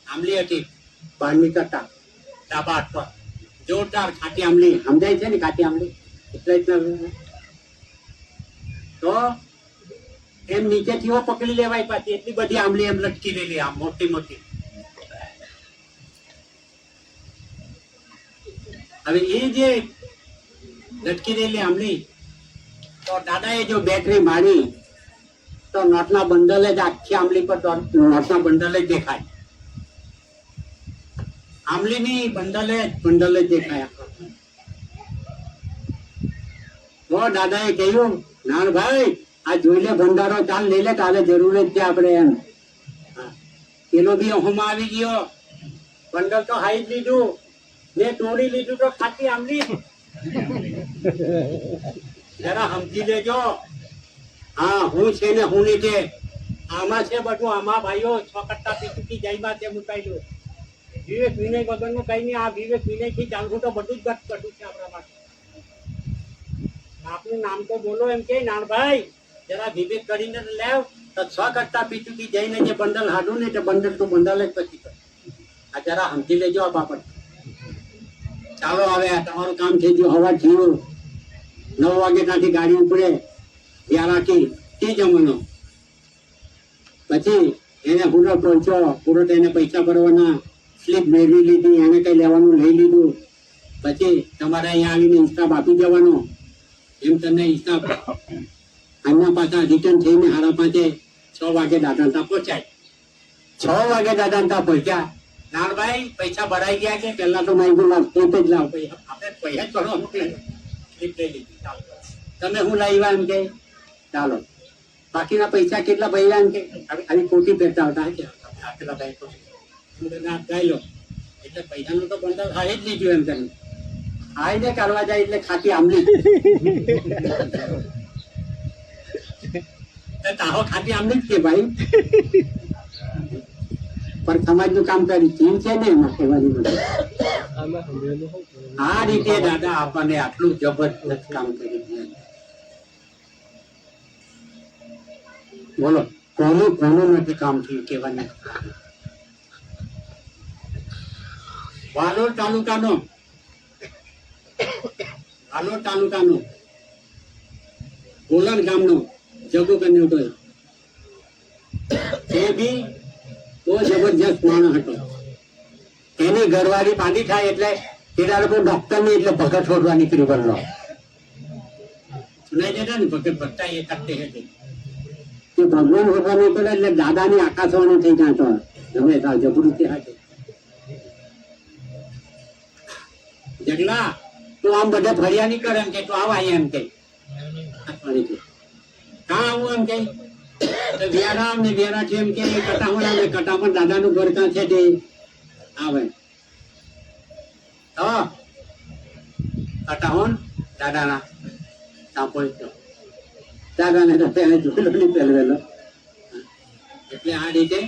આંબલી હતી 12મી કરતા ડાબા હાથ પર જોરદાર ખાટી આંબલી. સમજાય છે ને ખાટી આંબલી એટલે તો એમ નીચેથી પકડી લેવાય. પાછી એટલી બધી આંબલી એમ લટકી રહેલી આમ મોટી મોટી. હવે એ જે લટકી રહેલી આંબલી તો દાદાએ જો બેટરી મારી તો નોટના બંડલે જ આખી આંબલી પર નોટના બંડલે જ દેખાય. આંબલીની બંડલે જ દેખાય. તો દાદાએ કહ્યું નાનભાઈ આ જોઈ લે ભંડારો, ચાલ લઈ લે, તારે જરૂર જ છે આપણે એમ. પેલો બી અહોમાં આવી ગયો, બંડલ તો હાઈ જ લીધું ને તોડી લીધું તો ખાટી આંબલી. જરા સમજી લેજો. હા, હું છે ને હું ની છે, આમાં છે બધું. આમાં ભાઈઓ 6 કટ્ટા પીસુકી જયમાં છે મુકાયેલું. વિવેક વિનય વગરનું કઈ નહીં. આ વિવેક વિનય થી ચાલવું તો બધું જ ગત બધું છે આપણા પાસે. આપનું નામ તો બોલો એમ કે નાનભાઈ, જરા વિવેક કરીને લેવ તો 6 કટ્ટા પીસુકી જઈને જે બંડલ હાડું ને તે બંડલ તો બંડલ જ પછી કર. આ જરા સમજી લેજો આ બાબત. ચાલો હવે આ તમારું કામ થઈ ગયું. હવા થયું 9 વાગે ત્યાંથી ગાડી ઉપડે ત્યાં રાખી તે જમવાનો. પછી એને પૂરો પહોંચ્યો, પૂરો એને પૈસા ભરવાના, સ્લીપ મેળવી લીધી, એને કઈ લેવાનું લઈ લીધું. પછી તમારે અહીંયા આવીને હિસાબ આપી દેવાનો. એમ તમને હિસાબ આના પાછા રિટર્ન થઈને 5:30 6 વાગે દાદા પહોંચાય. 6 વાગે દાદા પહોંચ્યા. નાનભાઈ પૈસા ભરાઈ ગયા કે પેલા તો મારી સ્લીપ જ લાવ, આપણે પૈસા જ ભરવાનું સ્લીપ લઈ લીધી. ચાલો તમે હું લાવ્યા એમ કે ચાલો બાકીના પૈસા કેટલા ભર્યા એમ કે આવી ખોટી પહેરતા હતા કે આપેલા ભાઈ ગાઈ લો એટલે પૈસાનું તો બંડલ હાઈ જ લીધું એમ તમે હાઈ ને કરવા જાય એટલે ખાતી આંબલી. તારો ખાતી આંબલી જ કે ભાઈ, પણ સમાજનું કામ કરી ચીન છે ને એમાં કહેવાની મને. આ રીતે દાદા આપણને આટલું જબરદસ્ત કામ કરી દીધું. બોલો કોનું નથી કામ થયું કહેવાની. વાલોડ તાલુકાનો ગોલન ગામનો જગુ કન્યો હતો. એ બી બહુ જબરજસ્ત માણસ હતો. એની ઘરવાળી પાંડી થાય એટલે પેલા લોકો ડોક્ટર ની એટલે ભગત છોડવા નીકળી પડલો. સુનાઈ જતા ને ભગત ભગતા એ કરતે હતી કે ભગવાન હોવા નીકળે એટલે દાદાની આકાશવાણી થઈ જાતો તમે જબરું ત્યાં જગલા તું આમ બધા ફરિયા નહીં કરે એમ કે તું આવા એમ કે કાં આવું એમ કે વ્યારામ ને વ્યારા છે એમ કે કટામણ આવે. કટામણ દાદાનું ઘર કાં છે તે આવે તો કટામણ દાદાના સાંપો દાદાને તો પહેલે જોયેલો નહીં પહેલવેલો. એટલે આ રીતે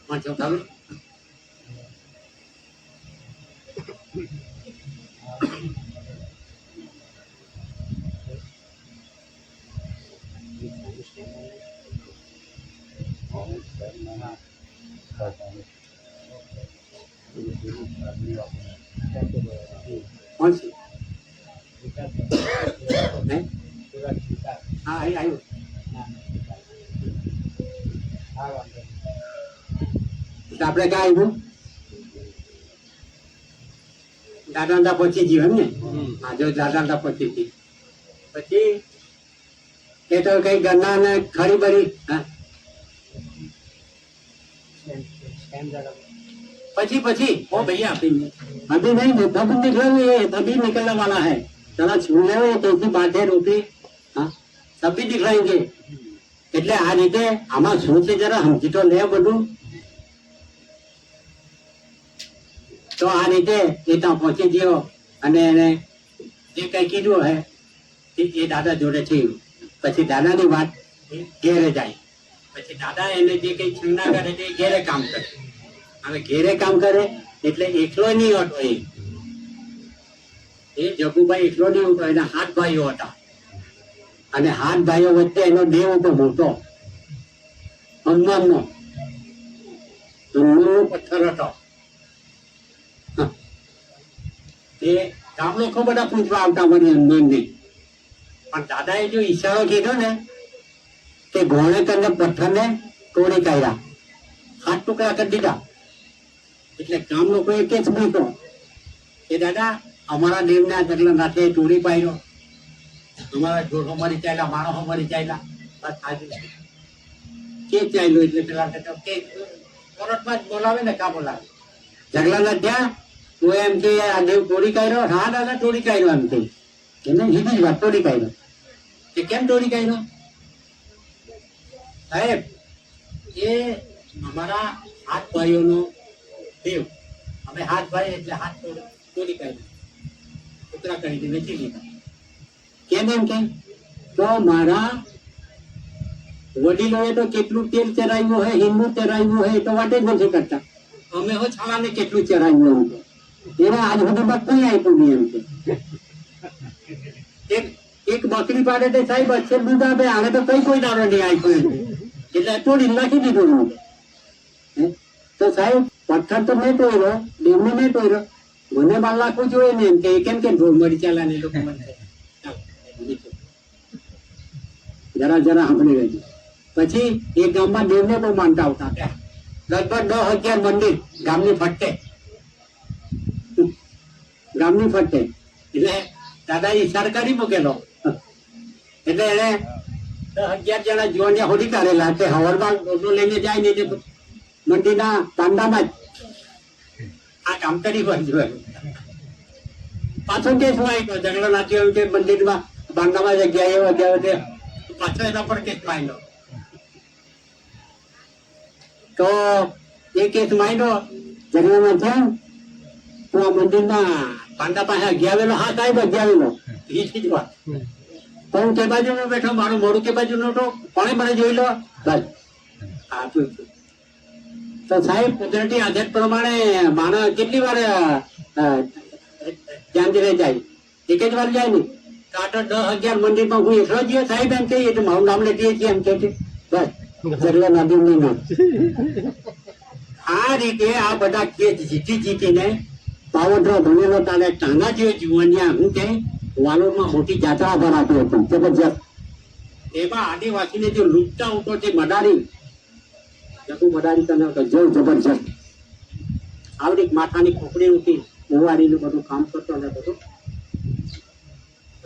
વાંચો ચાલુ. કોણ છે? હા આવ્યું. આપણે ક્યાં આવ્યું? દાદા પછી જીવન ને હા જો દાદા પછી પછી એ તો કઈ ઘરના ને ખરી બરી પછી ओ भैया अभी नहीं तब निकलेंगे, तभी निकलने वाला है. जरा छूने तो बातें रोटी हाँ सब भी दिखाएंगे. એટલે આ રીતે આમાં શું છે જરા સમજી તો લે બધું. તો આ રીતે એ ત્યાં પહોંચી ગયો અને એને જે કઈ કીધું હે એ દાદા જોડે થયું. પછી દાદાની વાત ઘેરે જાય. પછી દાદા એને જે કઈ છંગના કરે તે ઘેરે કામ કરે. હવે ઘેરે કામ કરે એટલે એકલો નહીં હતો. એ જગુભાઈ એકલો નહીં હતો, એના 7 ભાઈઓ હતા. અને 7 ભાઈઓ વચ્ચે એનો દેવ હતો મોટો હનુમાનનો પથ્થર હતો. એ ગામ લોકો બધા પૂછવા આવતા મને હનુમાનને. પણ દાદાએ જો ઈશારો કીધો ને કે ઘોડે કરીને પથ્થરને તોડી કાઢ્યા, 7 ટુકડા કરી દીધા. એટલે ગામ લોકો એક જ પૂછો કે દાદા અમારા દેવના જગન્નાથે તોડી પાડ્યો, અમારા જોડો મરી ચાલ્યા, માણસો મરી ચાલ્યા, બસ આજે કે ચાલ્યો. એટલે પેલા કે કોર્ટમાં જ બોલાવે ને કા બોલાવે ઝઘડા ત્યાં તું એમ કે આ દેવ ચોરી કર્યો હા દાદા ચોરી કર્યો એમ કે એને સીધી જ વાત ચોરી કર્યો કે કેમ ચોરી કર્યો સાહેબ એ અમારા હાથ ભાઈઓનો દેવ અમે હાથ ભાઈ એટલે હાથ ચોરી કર્યો કૂતરા કરીને વેચી લીધા કેમ એમ કેમ તો મારા વડીલોએ તો કેટલું તેલ ચરાવ્યું હોય હિન્દુ ચરાવ્યું હોય તો વાટે જ નથી કરતા અમે હો છાલાને કેટલું ચરાવ્યું એમ કે એને આજ સુધીમાં કઈ આપ્યું નહીં એમ કે એક બકરી પાડે તે સાહેબ અચ્છે દૂધ આપે આને તો કઈ કોઈ દાડો નહીં આપ્યું એટલે તોડી નાખી દીધું તો સાહેબ પથ્થર તો મેં તોડ્યો ડેમને મેં તોડ્યો મને બાર લાખવું જોઈએ ને એમ કે કેમ કેમ ઢોર મરી ચાલ્યા ને લોકો મને જરા જરા સાંભળી રહેજો પછી એ ગામમાં દેવને બહુ માનતા આવતા હતા લગભગ 10,000 મંદિર ગામની ફરતે એટલે દાદા ઈશાર કરી મૂકેલો એટલે એને 10,000 જણા જીવન હોડી કાઢેલા તે હવરમાં લઈને જાય ને મંદિરના તાંડામાં જ આ કામ કરી હોય પાછો કેસ હોય ઝઘડો નાચ્યો એમ કે મંદિરમાં બાંધામાં જગ્યાએ વગ્યા પાછો એના પર કેસ માંડ્યો તો એ કેસ માંડ્યો ઝઘડામાં થયા તો આ મંદિરમાં પાંડા પાસે અગિયાવેલો હા સાહેબ અગિયાવેલો એ જ વાત પણ કે બાજુ નો બેઠો મારું મોડું કે બાજુ નો તો કોણે મને જોઈ લો બસ હા તો સાહેબ કુદરતી આદત પ્રમાણે માણસ કેટલી વાર ધ્યાન જાય એક જ વાર જાય ને કાંટો 10,000 મંદિરમાં હું એકલો જ સાહેબ એમ કહીએ તો મારું નામ લેતી છીએ એમ કે છે બસ જગલા નદી નું નામ આ રીતે આ બધા કેસ જીતીને પાવડરો ભણેલો તારે ટાંગા જેવો જુવાનિયા હું કે વાલોરમાં મોટી જાત્રા ભરાતી હતી જબરજસ્ત એમાં આદિવાસીને જો લૂંટતા ઉઠો છે મડારી મડારી તને જવું જબરજસ્ત આવડી માથાની ખોપડી ઉઠી મોવારીનું બધું કામ કરતો ને બધું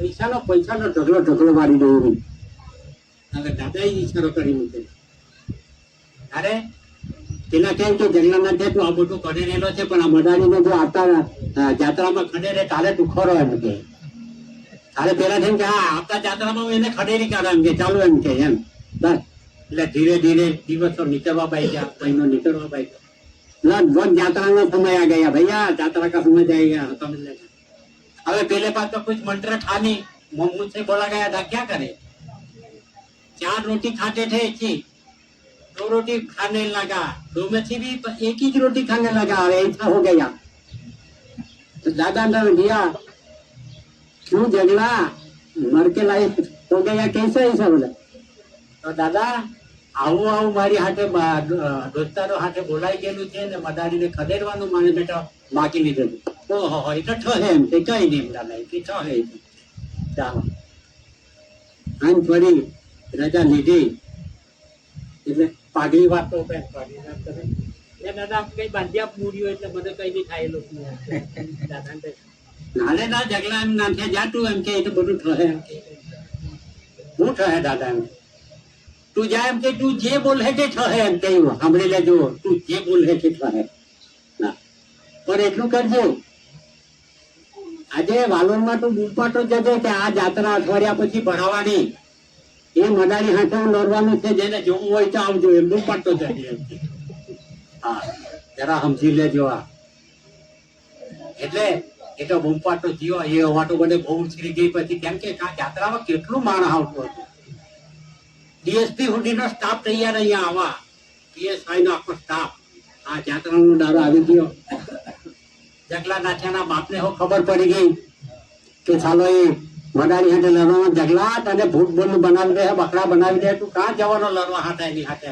પૈસાનો ઢગલો વાળી દઉં હવે દાદા ઈશારો કરી મૂકે અરે પેલા કેમ કે જંગલના છે તું આ બધું કરી રહેલો છે પણ આ મડારીને જો આવતા જાત્રામાં ખડે રે તારે તું ખરો એમ કે તારે પેલા જેમ કે હા આવતા જાત્રામાં હું એને ખડેરી કાઢા એમ કે ચાલુ એમ કે એમ બસ એટલે ધીરે ધીરે દિવસો નીકળવા પાઈ ગયા મહિનો નીકળવા પાઈ ગયા લગભગ જાત્રાનો સમય આ ગયા ભૈયા જાત્રા કા સમય જાય ગયા સમજ લે હવે पहले बात तो कुछ मंत्र था नहीं मुझसे बोला गया था क्या करे 4 रोटी खाते थे जी 2 रोटी खाने लगा 2 में से भी एक ही रोटी खाने लगा ऐसा हो गया तो दादा ने दिया क्यों झगड़ा मर के लायक हो गया कैसे ऐसा बोला तो दादा આવું આવું મારી હાથે દોસ્તારો હાથે બોલાઈ ગયેલું છે ને મદારીને ખદેડવાનું માને બેટા બાકી લીધેલું ઓહો એ તો ઠહે એમ તે કઈ નહીં દાદા કે ઠહે ચાલો આમ ફરી રજા લીધી એટલે પાઘડી વાતો એ દાદા કઈ બાંધ્યા પૂર્યો એટલે મને કઈ નહીં ખાયેલું દાદા નાને ના ઝઘડા એમ નાખે જાતું એમ કે એ તો બધું ઠહે એમ કે હું ઠહે દાદા એમ તું જા એમ કે તું જે બોલે તે ઠહે એમ કહ્યું સાંભળી લેજો તું જે બોલે તે ઠહે પણ એટલું કરજો આજે વાલોરમાં તો બૂમપાટો જજો કે આ જાત્રા અઠવાડિયા પછી ભરાવાની એ મદારી હાથે લડવાનું છે જેને જોવું હોય તો આવજો એમ બૂમપાટો જજો હા જરા સમજી લેજો આ એટલે એ તો બૂમપાટો જીવો એ હવાટો બધે બહુ ઉછરી ગઈ પછી કેમ કે આ જાત્રામાં કેટલું માણસ આવતું હતું ડીએસપી સુધીનો સ્ટાફ તૈયાર અહીંયા આવા પીએસઆઈ નો આખો સ્ટાફ આ જાત્રાનો દારો આવી ગયો જગલા નાથિયાના બાપને હો ખબર પડી ગઈ કે ચાલો એ મડારી હાથે લડવામાં જગલા તને ભૂત બોલ બનાવી દે બકરા બનાવી દે તું કાં જવાનો લડવા હાથે એની હાથે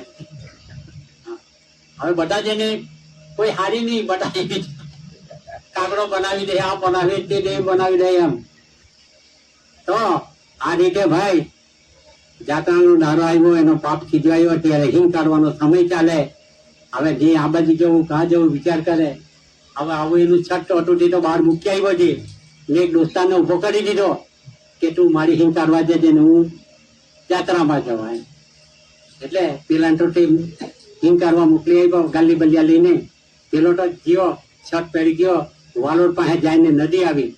હવે બધા જેને કોઈ હારી નહીં બધા કાગડો બનાવી દે આ બનાવી તે દે બનાવી દે એમ તો આ રીતે ભાઈ જાત્રાનો દારો આવ્યો એનો પાપ ખીજવાયો ત્યારે હિંગ કાઢવાનો સમય ચાલે હવે જે આ બાજુ જવું કાં જવું વિચાર કરે હવે આવું એનું છઠ અટૂટી તો બહાર મૂકી આવ્યો છે મેં એક દોસ્તારને ઉભો કરી દીધો કે તું મારી હિંગ કાઢવા જજે ને હું જાત્રામાં જવાય એટલે પેલા તો હિંગ કરવા મોકલી આવ્યો ગાલી બલિયા લઈને. પેલો તો ગયો છત પહેરી ગયો વાલોડ પાસે જઈને નદી આવી.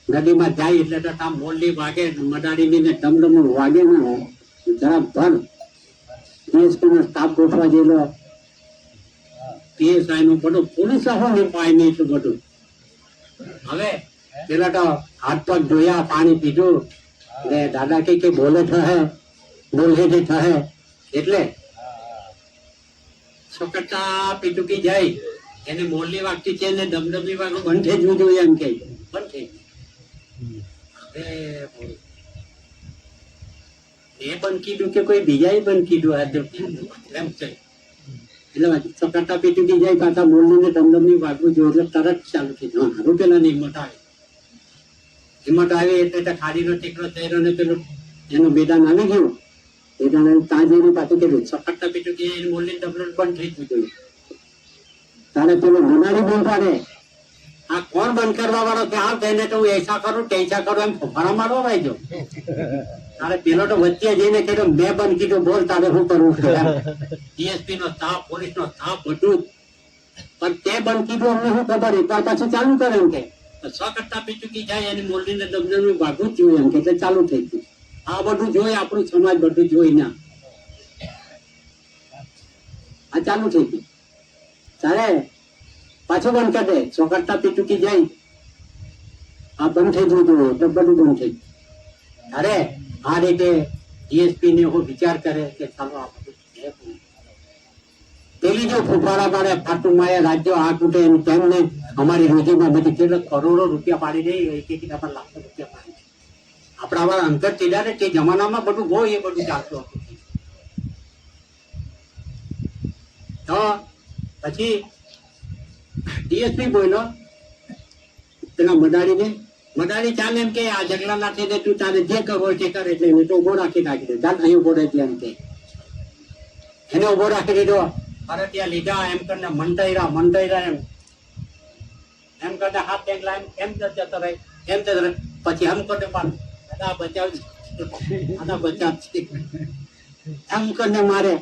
નદીમાં જાય એટલે તો ત્યાં મોરલી વાગે મડાડીની ને ડમડમ વાગે ને જરા ભર DSP નો સ્ટાફ ગોઠવા જેલો PSI નું બધું પોલીસ નહીં પાય નહીં એટલું બધું. હવે પેલા તો હાથ પગ ધોયા પાણી પીધું એટલે દાદા કે બોલે થહે બોલે થહે એટલે છોકટા પીટુકી જાય એને મોરલી વાગતી છે ને ડમડમની વાગું બંધ થઈ જવું જોઈએ એમ કે બંધ થઈ એ બંધ કીધું કે કોઈ બીજાએ બંધ કીધું એમ છે. એટલે છોકટા પીટુકી જાય પાછા મોરલી ને ડમડમની વાગવું જોઈએ એટલે તરત ચાલુ થઈ જાય. હારું પેલા ને હિંમત આવે એટલે ખાડીનો ટેકરો ચહેરો ને પેલું એનું મેદાન આવી ગયું. મેદાન ત્યાં જઈને પાછું કીધું છોકટા પીટુકી એની મોરલી ડમડમ બંધ થઈ જવું જોઈએ. તારે પેલું મનાડી બંધ પાડે આ કોણ બંધ કરવા વાળો કે આ કહીને તો હું એસા કરું ટેસા કરું એમ ફોફારા મારવા વાઈજો. તારે પેલો તો વચ્ચે જઈને કીધું મેં બંધ કીધું બોલ તારે શું કરવું છે. DSP નો સ્ટાફ પોલીસ નો સ્ટાફ બધું પણ તે બંધ કીધું અમને શું ખબર એકવાર પાછું ચાલુ કરે એમ કે 100 કટ્ટા પીચુકી જાય અને મોરલી ને દમદમ ભાગવું જ જોઈએ એમ કે એટલે ચાલુ થઈ ગયું. આ બધું જોઈ આપણું સમાજ બધું જોઈ ના આ ચાલુ થઈ ગયું. તારે પાછું બંધ કરી દે 100 કટ્ટા પીચુકી જાય આ બંધ થઈ જવું જોઈએ એટલે બધું બંધ થઈ ગયું. અરે આ રીતે DSP ને એવો વિચાર કરે કે ચાલો આ બધું પેલી જો ફૂફાડા પાડે ફાટું માયા રાજ્યો આ તૂટે તેમને અમારી રોજીમાં બધી કેટલા કરોડો રૂપિયા પાડી દે એક લાખો રૂપિયા પાડી આપણા વાળા અંકર ટીડા તે જમાનામાં બધું બહુ એ બધું ચાલતું હતું. તો પછી DSP બોલ્યો પેલા મદારી ચાલે એમ કે આ જગલા નાખી દે તું તારે જે કરવો હોય તે કરે એટલે એને તો ઉભો રાખી નાખી દે ચાલ અહીં ઉભો રહે એમ કે એને ઉભો રાખી દીધો. અરે ત્યાં લીધા એમ કરીને મંટાઈરા એમ કરતા હાથ ટેકલા એમ જતો રહે એમ જતો રહે પછી એમ કરીને દાદા બચાવ એમ કરીને મારે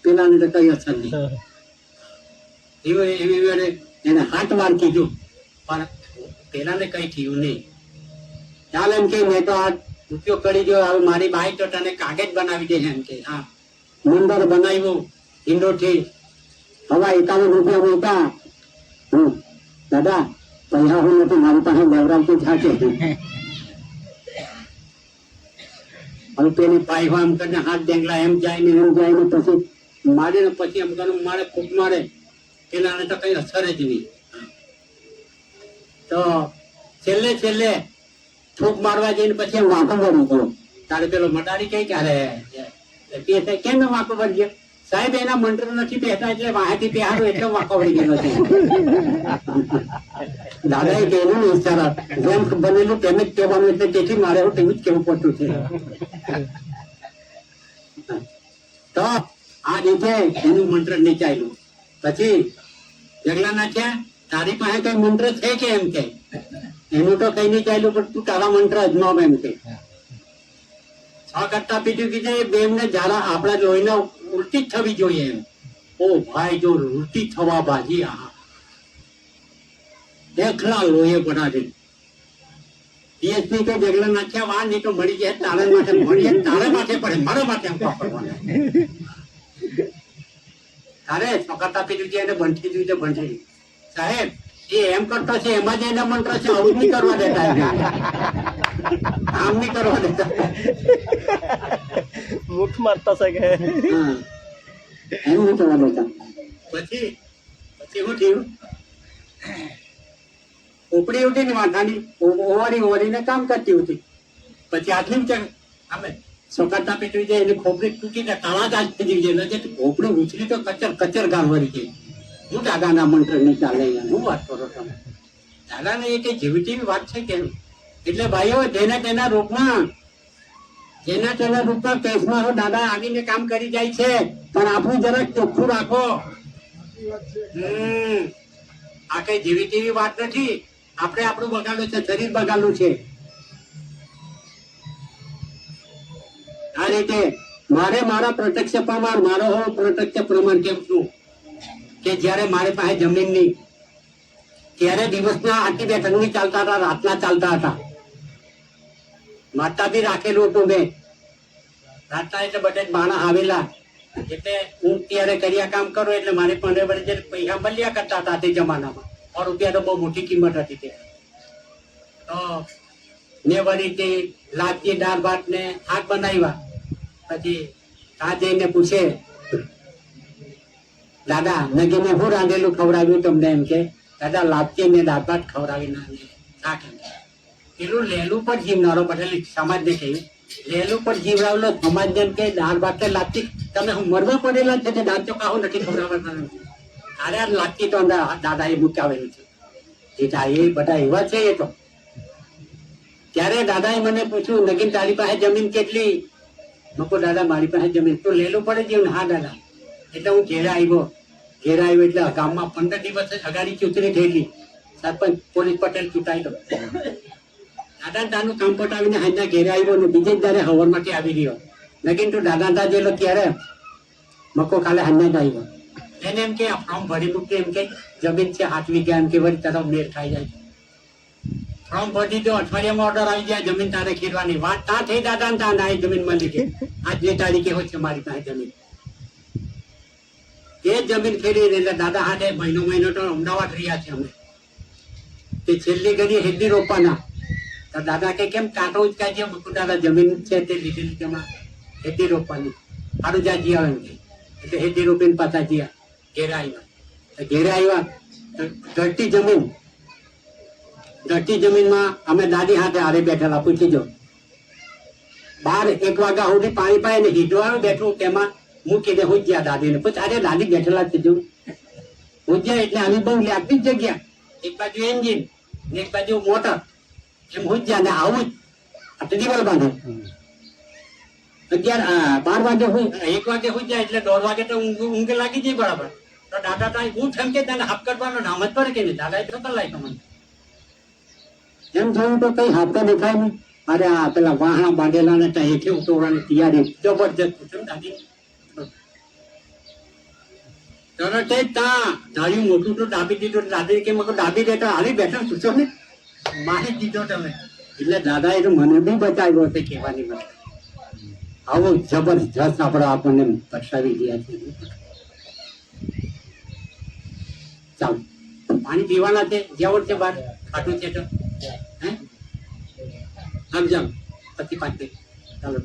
પેલાને તો કઈ અસર નહીં. એવી એને હાથ વાર કીધું પણ પેલાને કઈ થયું નહીં. ચાલ એમ કે મેં તો આ ઉપયોગ કરી ગયો હવે મારી બાઈક તો તને કાગજ બનાવી દે એમ કે હા મંદર બનાવ્યું ઈંડોથી હવે 51 રૂપિયા મળતા દાદા પૈસા હું નથી મારી પાસે લેવરાવતું થાકે હવે પેલી પાઇપ એમ કરીને હાથ ડેંગલા એમ જાય ને પછી મારે ને પછી એમ કરીને મારે ફૂટ મારે પેલાને તો કઈ અસર જ નહીં. તો છેલ્લે ફૂક મારવા જઈને પછી એમ વાંકો વળી ગયો. તારે પેલો મડાડી કઈ ક્યારે કેમ વાંકો વળી ગયો સાહેબ એના મંત્ર નથી પહેતા એટલે વાંહેથી પહેરો એટલે વાંકો વળી ગયેલો છે. દાદા એ કહેલું ને વિચારા જેમ બનેલું તેમ જ કહેવાનું એટલે તેથી મારે એવું તેવું જ કેવું પડતું છે. તો આ રીતે એનું મંત્ર નીચાયેલું પછી જગલા નાખ્યા તારી પાસે કઈ મંત્ર છે કે એમ કે એનું તો કઈ નહીં ચાલ્યું પણ તું તારા મંત્ર અજમાવ એમ કે 6 કટ્ટા પીધું કીધે બેન ને જરા આપણા લોહીને ઉલટી જ થવી જોઈએ એમ. ઓ ભાઈ જો ઉલટી થવા બાજી આ એકલા લોહી બનાવી DSP કે જગલા નાખ્યા વાર નહીં તો મળી જાય તારા માટે મળીએ તારા માટે પડે મારા માટે એમ વાપરવાના તારે 6 કટ્ટા પીધું છે એને બંધી દીધું બંધી સાહેબ એ એમ કરતો છે એમાં જ એના મંત્ર છે આવું નહીં કરવા દેતા આમ નહીં કરવા દેતા મુખ મારતા શકે એમ નહીં કરવા દેતા. પછી શું થયું ઉપડી ઉઠી ને વાંધાની ઓવારીને કામ કરતી હતી. પછી આટલી અમે 100 કટ્ટા પીટવી જાય એને ખોપડી તૂટીને કાળા જ થઈ જાય ખોપડી ઉછળી તો કચર ગાળ વળી ગઈ. હું દાદાના મંત્ર નહીં ચાલે હું વાત કરો તમે દાદાને એ કઈ જેવી તેવી વાત છે કેમ. એટલે ભાઈઓ તેના રૂપમાં કેસમાં દાદા આવીને કામ કરી જાય છે પણ આપણું જરાક ચોખ્ખું રાખો. આ કઈ જેવી તેવી વાત નથી. આપણે આપણું બગાડ્યું છે શરીર બગાડ્યું છે. આ રીતે મારે મારા પ્રત્યક્ષ પ્રમાણ મારો હું પ્રત્યક્ષ પ્રમાણ કેમ છું કે જ્યારે મારી પાસે જમીન નહીં ત્યારે દિવસના આટલી બે ટંગની ચાલતા હતા, રાતના ચાલતા હતા. માતા બી રાખેલું હતું મેં. રાતના એટલે બધા માણસ આવેલા એટલે હું ત્યારે કર્યા કામ કરો એટલે મારે 15 વર્ષ જે પૈસા મળ્યા કરતા હતા તે જમાનામાં. ₹100 તો બહુ મોટી કિંમત હતી તે. તો મેં વળી તે લાપસી દાળ ભાત ને શાક બનાવ્યા. પછી આ જઈને પૂછે, દાદા નગીને હું રાંધેલું ખવડાવ્યું તમને? એમ કે દાદા લાપસી ને દાળ ભાત ખવડાવી શાક. પેલું લેલું પર જીવનારો પટેલ સમાજ ને કહ્યું, લેલું પર જીવડાવેલો સમાજ ને કે દાળ ભાત ને લાપસી તમે મરવા પડેલા છે તે દાળ ચોખાઓ નથી ખવડાવવાના. અરે લાપસી તો દાદા એ મૂકાવેલું છે. એ બધા એવા છે. એ તો ત્યારે દાદાએ મને પૂછ્યું, નગીન તારી પાસે જમીન કેટલી? મકો દાદા મારી પાસે જમીન તો લેલું પડે જીવન. હા દાદા. એટલે હું ઘેર આવ્યો એટલે ગામમાં 15 દિવસ અગાડી ચૂંટણી થયેલી. સરપંચ પોલીસ પટેલ ચૂંટાઈ ગયો. દાદા તાનું કામ પટાવીને હાજના ઘેરે આવ્યો ને બીજે જ દાડે હવરમાંથી આવી ગયો. નગીન તું દાદા તા જેલો ક્યારે? મકો કાલે હાજના જ આવ્યો. એને એમ કે ફોર્મ ભરી મૂકે, એમ કે જમીન છે 8 વીઘા, એમ કે વળી તરફ મેળ ખાઈ જાય. ફોર્મ ભરી દો, અઠવાડિયામાં ઓર્ડર આવી જાય જમીન તારે ખેડવાની. વાત ત્યાં થઈ દાદા ને ત્યાં આ જમીન મળી ગઈ. આજની તારીખે હોય છે મારી પાસે જમીન. એ જમીન ખેડી એટલે દાદા હાથે મહિનો તો અમદાવાદ રહ્યા છે અમે. તે છેલ્લી ઘડી હેડી રોપવાના. તો દાદા કે કેમ કાંટો ઉચકાય છે? દાદા જમીન છે તે લીધેલી તેમાં હેડી રોપવાની. સારું જ્યાં જી આવે એમ કે એટલે હેડી રોપીને પાછા જ્યાં ઘેરે આવ્યા. ઘટતી જમીનમાં અમે દાદી હાથે હારે બેઠેલા. પૂછી જો 12-1 વાગ્યા સુધી પાણી પાય ને હીટવાનું બેઠું તેમાં મૂકીને હુજ્યા દાદીને. પછી અરે દાદી બેઠેલા જ જો હુજ્યા એટલે આવી બહુ લાગતી જ જગ્યા. એક બાજુ એન્જિન ને એક બાજુ મોટર, એમ હુજ્યા ને આવું જ દિવાલ બાંધે. 12 વાગે 1 વાગે હુજ્યા એટલે 1:30 વાગે તો ઊંઘ લાગી જાય બરાબર. તો દાદા તા હું એમ કે તને હાફ કરવાનો નામ જ પડે કે નહીં? દાદા એ તો લાય તમને એમ થયું તો કઈ હાથતા દેખાય નહીં. અરે આ પેલા વાહણા બાંધેલા ને ત્યાં હેઠે ઉતરવાની તૈયારી જબરજસ્ત પૂછ્યું દાદી. તરત જ ત્યાં ધાર્યું મોટું તો દાબી દીધું. દાદી કે મગર દાબી દેતા હારી બેઠા પૂછો ને મારી દીધો તમે. એટલે દાદા એ તો મને બી બચાવ્યો હશે કહેવાની વાત. આવો જબરજસ્ત આપણે આપણને બચાવી ગયા છે. ચાલો પાણી પીવાના છે, જેવું છે બહાર ખાટું છે તો આમ જામ પછી 5 ચાલો.